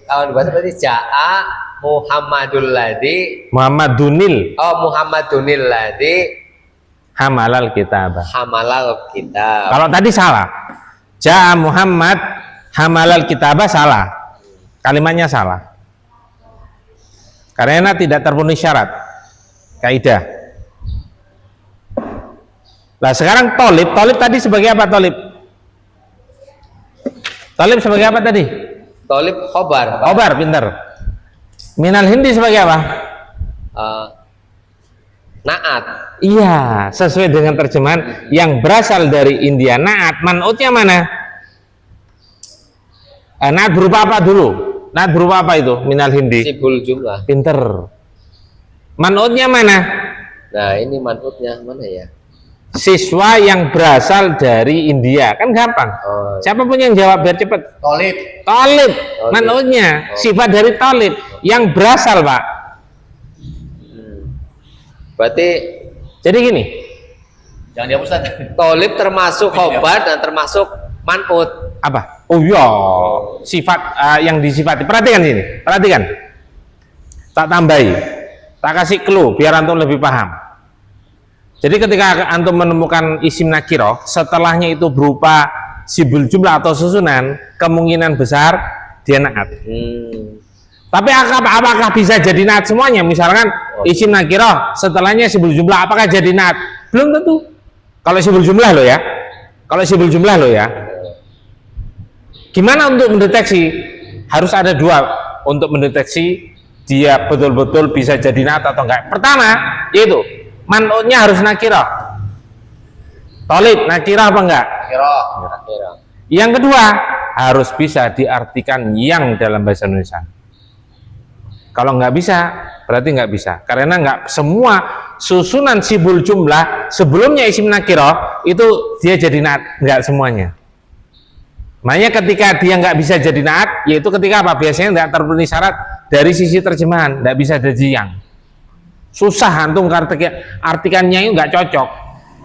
kalau dibahas berarti Ja'a Muhammadul ladzi Muhammadunil ladzi Hamalal kitabah. hamalal kitab. Kalau tadi salah. Ja'a Muhammad hamalal kitabah salah. Kalimatnya salah. Karena tidak terpenuhi syarat. Kaidah. Nah, sekarang tolib tadi sebagai apa tolib? Tolib sebagai apa tadi? Tolib khobar. Khobar, pintar. Minal hindi sebagai apa? Naat. Iya, sesuai dengan terjemahan yang berasal dari India. Naat, man'utnya mana? Naat berupa apa dulu? Naat berupa apa itu? Minal hindi. Sibul jumlah. Pinter. Man'utnya mana? Nah, ini man'utnya mana ya? Siswa yang berasal dari India. Kan gampang. Siapapun yang jawab biar cepat. Tolib. Talib. Man'utnya sifat dari talib yang berasal, Pak. Berarti Jadi gini, Jangan dihapus, Ustaz. tolib termasuk khobar dan termasuk man'ut. apa? Oh iya, sifat yang disifati. Perhatikan sini, perhatikan. Tak tambahi. Tak kasih clue biar antum lebih paham. Jadi ketika antum menemukan isim nakiroh, setelahnya itu berupa sibul jumlah atau susunan, kemungkinan besar dia naat. Tapi apakah bisa jadi naat semuanya? Misalkan isim nakiroh, setelahnya sibul jumlah, apakah jadi naat? Belum tentu. Kalau sibul jumlah lo ya, kalau sibul jumlah lo ya. Gimana untuk mendeteksi? Harus ada dua untuk mendeteksi dia betul-betul bisa jadi naat atau enggak. Pertama, yaitu man'utnya harus nakirah. Tolib, nakirah apa enggak? Nakirah. Yang kedua, harus bisa diartikan yang dalam bahasa Indonesia. Kalau nggak bisa, berarti nggak bisa. Karena nggak semua susunan sibul jumlah sebelumnya isim nakirah itu dia jadi naat, nggak semuanya. Makanya ketika dia nggak bisa jadi naat, yaitu ketika apa? Biasanya nggak terpenuhi syarat dari sisi terjemahan, nggak bisa jadi yang. Susah antum artikannya itu nggak cocok.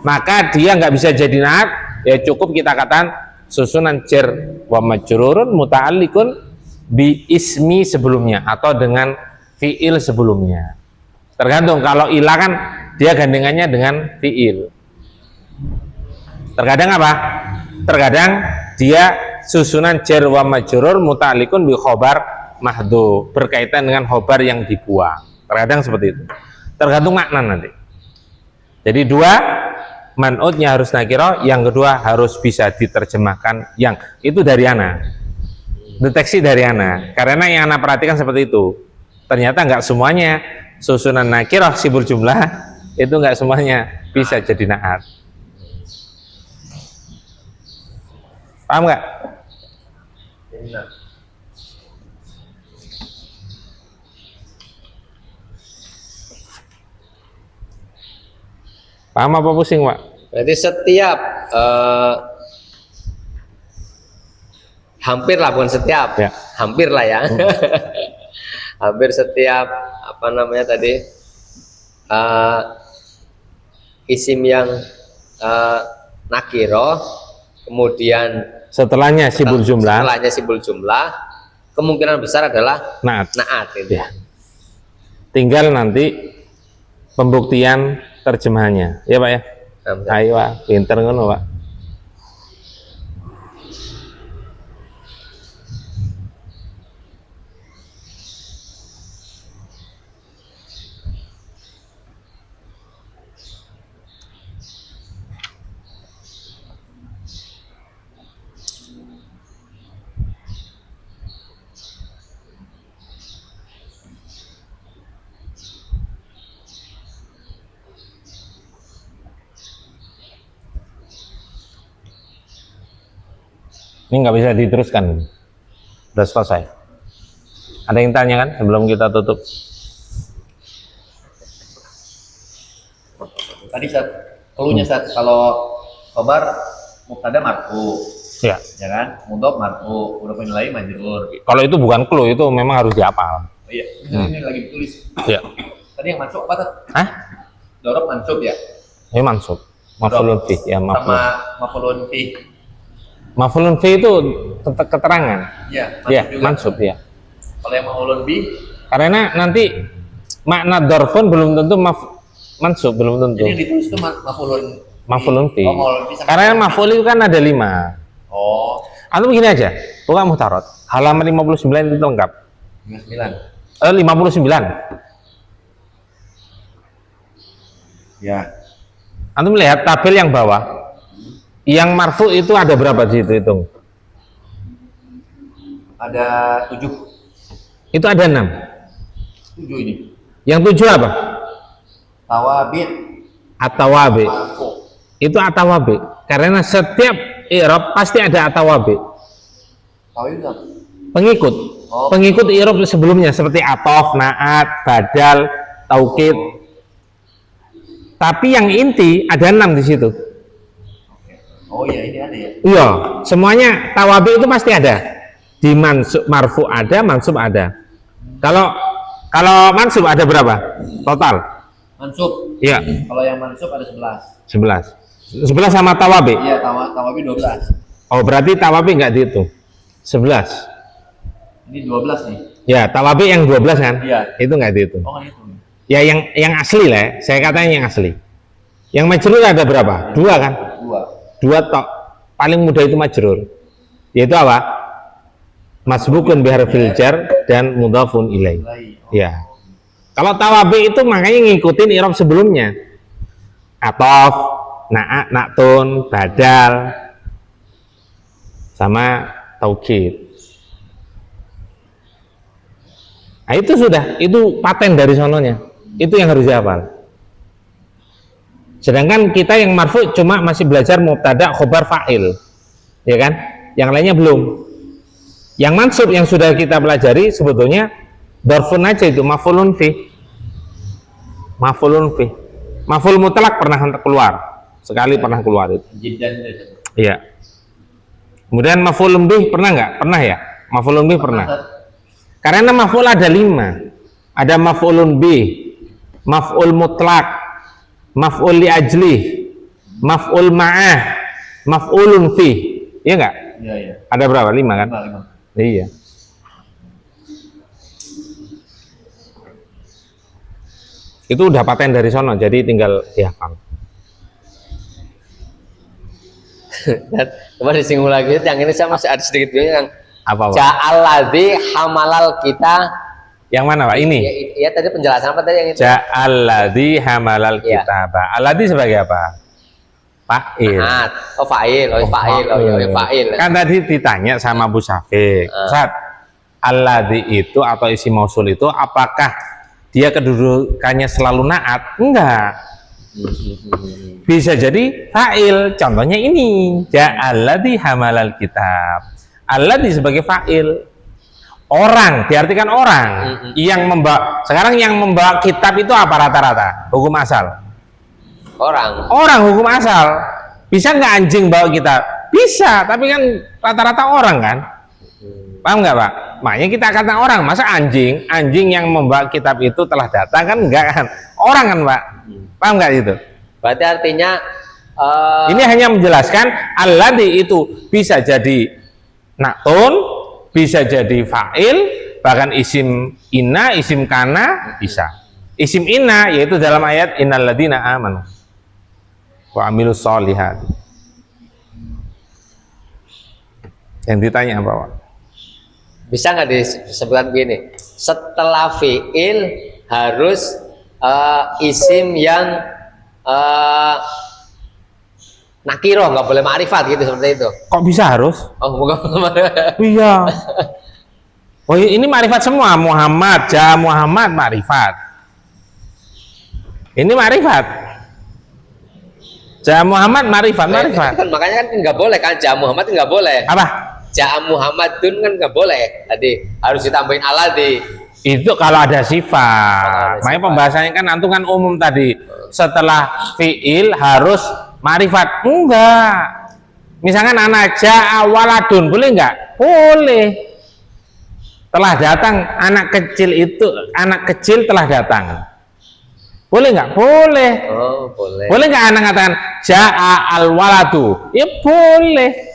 Maka dia nggak bisa jadi naat, ya cukup kita katakan susunan jar wa majrurun muta'alliqun bi ismi sebelumnya atau dengan fiil sebelumnya. Tergantung, kalau ilah kan dia gandengannya dengan fiil. Terkadang apa? Terkadang dia susunan jar wa majrur muta'alliqun bi khobar mahdhu, berkaitan dengan khobar yang dibuang. Terkadang seperti itu. Tergantung makna nanti. Jadi dua, man'utnya harus nakirah, yang kedua harus bisa diterjemahkan yang. Itu dari ana. Deteksi dari ana. Karena yang ana perhatikan seperti itu. Ternyata nggak semuanya susunan nakirah sibul jumlah itu nggak semuanya bisa jadi naat. Paham nggak? Paham apa pusing, Pak? Berarti setiap hampir lah, bukan setiap Ya. hampir lah ya. Hampir setiap apa namanya tadi isim yang nakiroh kemudian Setelahnya sibul jumlah. setelahnya sibul jumlah kemungkinan besar adalah Naat. naat itu. Ya. Tinggal nanti pembuktian terjemahannya. Ya, Pak ya? Ayo, Pak. Pinter ngono, Pak. Ini nggak bisa diteruskan. Sudah selesai. Ada yang tanya kan sebelum kita tutup? Tadi saat keluhnya saat kalau khobar mubtada marfu, Ya. ya kan? Mudhof marfu, huruf nilai majrur. Kalau itu bukan clue, itu memang harus dihafal. Oh iya, ini lagi ditulis. Ya. Tadi yang mansub apa tuh? Hah? Dorob mansub ya? Ini mansub. Maf'ulun fi, ya Sama maf'ul. maf'ulun fi. Maf'ulun fi itu keterangan. Iya, Ya, juga. mansub ya. Kalau yang maf'ulun bi, Karena nanti makna dorfun belum tentu mansub, belum tentu. jadi yang ditulis itu maf'ulun Maf'ulun fi. Oh, maf'ulun fi sama- Karena maf'ul itu kan ada 5. Oh, Atau begini aja, buka muhtarot. Halaman 59 itu lengkap. 59. 59. Ya. Antum lihat tabel yang bawah. Yang marfu itu ada berapa di situ, hitung? Ada 7. Itu ada 6. 7 ini. Yang 7 apa? Tawabit Atawabi. marfu. Itu atawabi. Karena setiap i'rab pasti ada atawabi. Tawabit itu apa? Pengikut. Oh. Pengikut i'rab sebelumnya seperti atof, naat, badal, taukid. Tapi yang inti ada 6 di situ. Oh iya, ini ada ya. Iya, semuanya tawabi itu pasti ada. Di mansub marfu ada, mansub ada. Kalau mansub ada berapa? Total? Mansub. Iya, Kalau yang mansub ada 11. 11. 11 sama tawabi. Iya, tawabit 12. Oh, berarti tawabi enggak dihitung. 11. Ini 12 nih. Ya, tawabi yang 12 kan? Iya. Itu enggak dihitung. Oh, itu. Ya yang asli lah, saya katanya yang asli. Yang majrur ada berapa? Dua kan? Dua tok. Paling mudah itu majrur. Yaitu apa? Masbukun biharfil jar dan mudhafun ilaih. Ya. Kalau tawabi itu makanya ngikutin i'rab sebelumnya. Atof, na'a, na'tun, badal, sama taukid. Nah, itu sudah, itu paten dari sononya. Itu yang harus dihafal. Sedangkan kita yang marfu cuma masih belajar mubtada, khobar, fa'il. Ya kan? Yang lainnya belum. Yang mansub yang sudah kita pelajari sebetulnya dorfun aja itu, maf'ulun fi. Maf'ulun fi. Maf'ul mutlak pernah keluar. Sekali pernah keluar itu. Iya. Kemudian maf'ulun bih pernah nggak? Pernah ya? Maf'ulun bih pernah. Karena maf'ul ada 5. Ada maf'ulun bih, maf'ul mutlak, maf'ul li ajlih, maf'ul ma'ah, maf'ulun fi. Iya nggak? Iya. Ada berapa? 5 kan? 5. Iya. Itu udah paten dari sono, jadi tinggal dihafal. Dan coba disinggung lagi, yang ini saya masih ada sedikit bingung yang Apa, Pak? ja'alladzi hamalal kita. Yang mana, Pak? Ini? Ya, tadi penjelasan apa tadi yang itu? Ja'alladzi hamalal Iya. kitaba. Alladzi sebagai apa? Fa'il. Oh fa'il, fa'il. Kan tadi ditanya sama Bu Syafiq, Ustaz, alladzi itu atau isi mausul itu apakah dia kedudukannya selalu naat? Enggak. Bisa jadi fa'il. Contohnya ini, ja'alladzi hamalal kitab. Alladzi sebagai fa'il. Orang, diartikan orang yang membawa. Sekarang yang membawa kitab itu apa rata-rata? Hukum asal. Orang hukum asal. Bisa nggak anjing bawa kitab? Bisa, tapi kan rata-rata orang kan. Paham nggak, Pak? Makanya kita kata orang, masa anjing yang membawa kitab itu telah datang kan enggak kan? Orang kan, Pak. Paham nggak itu? Berarti artinya ini hanya menjelaskan alladzi itu bisa jadi na'tun, bisa jadi fa'il, bahkan isim inna, isim kana bisa. Isim inna yaitu dalam ayat innal ladzina amanu wa amilus sholihat. Yang ditanya apa, Pak? bisa nggak disebutkan begini, setelah fi'il harus isim yang nakiroh, nggak boleh ma'rifat gitu, seperti itu. Kok bisa harus? Oh, bukan. Iya. Oh, ini ma'rifat semua. Muhammad, Muhammad ma'rifat. Ini ma'rifat. Muhammad ma'rifat. Kan, makanya kan nggak boleh kan, Muhammad nggak boleh. Apa? Muhammadun kan nggak boleh. Tadi harus ditambahin alladzi. Itu kalau ada sifat. Makanya pembahasannya kan antum kan umum tadi. Setelah fi'il harus ma'rifat. Enggak. Misalkan anak ja'a waladun, boleh enggak? Boleh. Telah datang anak kecil telah datang. Boleh enggak? Boleh. Oh, boleh. Boleh enggak anak katakan ja'a al waladu? Ya boleh.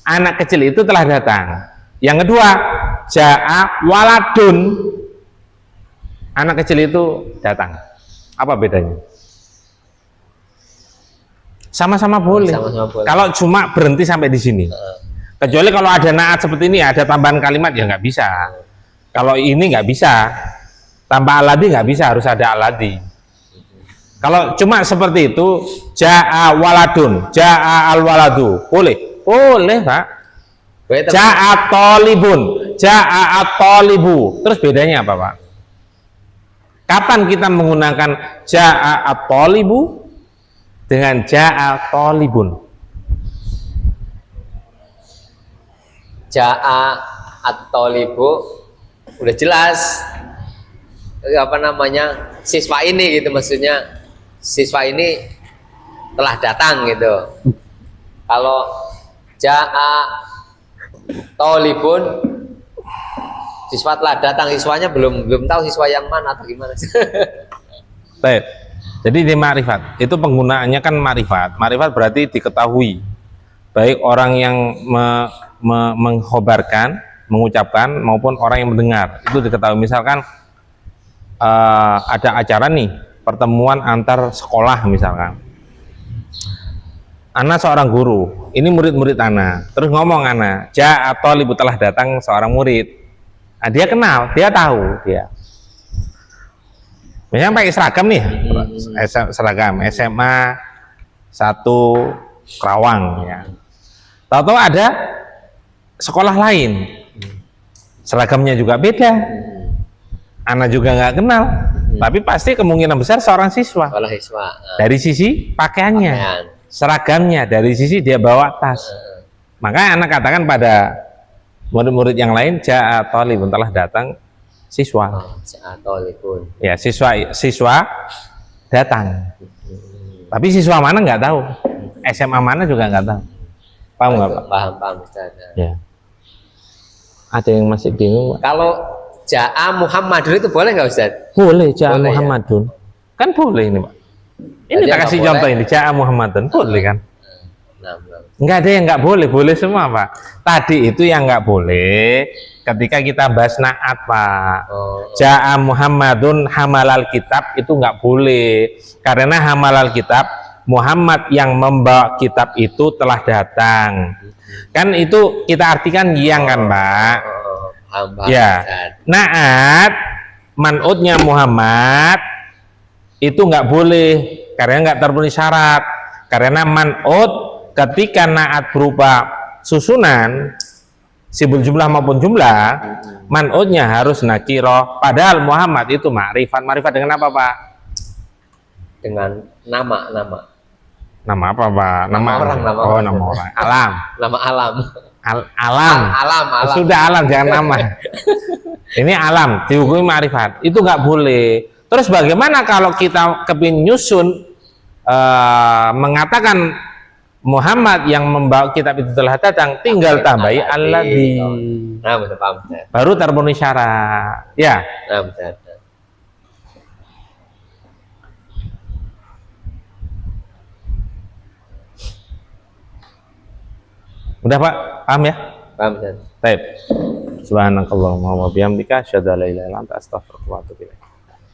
Anak kecil itu telah datang. Yang kedua, ja'a waladun. Anak kecil itu datang. Apa bedanya? Sama-sama boleh. Sama-sama boleh. Kalau cuma berhenti sampai di sini. Kecuali kalau ada naat seperti ini, ada tambahan kalimat, ya nggak bisa. Kalau ini nggak bisa. Tanpa alladzi nggak bisa, harus ada alladzi. Kalau cuma seperti itu, ja'a waladun, ja'a al waladu, boleh. Boleh, Pak. Ja'a tolibun, ja'a at-tolibu. Terus bedanya apa, Pak? Kapan kita menggunakan ja'a at-tolibu dengan ja'a tolibun? Ja'a at-tolibu udah jelas apa namanya, siswa ini gitu, maksudnya siswa ini telah datang gitu. Kalau ja'a tolibun, siswa telah datang, siswanya belum tahu siswa yang mana atau gimana. Baik. Jadi di ma'rifat itu penggunaannya kan ma'rifat. Ma'rifat berarti diketahui. Baik orang yang mengkhobarkan, mengucapkan, maupun orang yang mendengar itu diketahui. Misalkan ada acara nih, pertemuan antar sekolah misalkan. Ana seorang guru, ini murid-murid Ana, terus ngomong Ana, atau ibu telah datang seorang murid. Nah, dia kenal, dia tahu dia. Misalnya pakai seragam nih, seragam SMA 1 Kerawang ya. Tahu-tahu ada sekolah lain, seragamnya juga beda. Ana juga nggak kenal, tapi pasti kemungkinan besar seorang siswa. Sekolah siswa. Dari sisi pakaiannya, seragamnya, dari sisi dia bawa tas. Makanya anak katakan pada murid-murid yang lain, ja'a thalibun, telah datang siswa. Ya, siswa datang. Tapi siswa mana nggak tahu, SMA mana juga nggak tahu. Paham nggak Pak? Paham Ustaz. Ya. Ada yang masih bingung Pak? Kalau ja'a Muhammadun itu boleh nggak Ustaz? Boleh, ja'a Boleh, Muhammadun. Kan boleh ini Pak. Ini Jadi tak yang kasih nggak contoh boleh? ini, ja'a Muhammadun. Boleh kan? Nah. Nggak ada yang nggak boleh, boleh semua Pak. Tadi itu yang nggak boleh ketika kita bahas naat Pak. Ja'a Muhammadun hamalal kitab, itu nggak boleh. Karena hamalal kitab, Muhammad yang membawa kitab itu telah datang. Kan itu kita artikan yang kan Pak. Paham, Ya. Ustaz. Naat man'utnya Muhammad itu nggak boleh karena nggak terpenuhi syarat. Karena man'ut ketika naat berupa susunan sibul jumlah maupun jumlah, man'utnya harus nakiro. Padahal Muhammad itu ma'rifat. Ma'rifat dengan apa Pak? Dengan nama. Nama apa Pak? Nama orang. Nama orang. Alam. Nama alam. Alam. Alam. Sudah alam, jangan nama. Ini alam, dihukumi ma'rifat. Itu nggak boleh. Terus bagaimana kalau kita kepin nyusun mengatakan Muhammad yang membawa kitab itu telah datang, tinggal tambahi alladzi. Nah, betul paham Ustaz. Baru terpenuhi syarat. Ya. Nah, Ustaz. Udah Pak, paham ya? Paham Ustaz. Baik. Subhanakallahumma wa bihamdika asyhadu an la ilaha illa anta astaghfiruka wa atubu ilaik.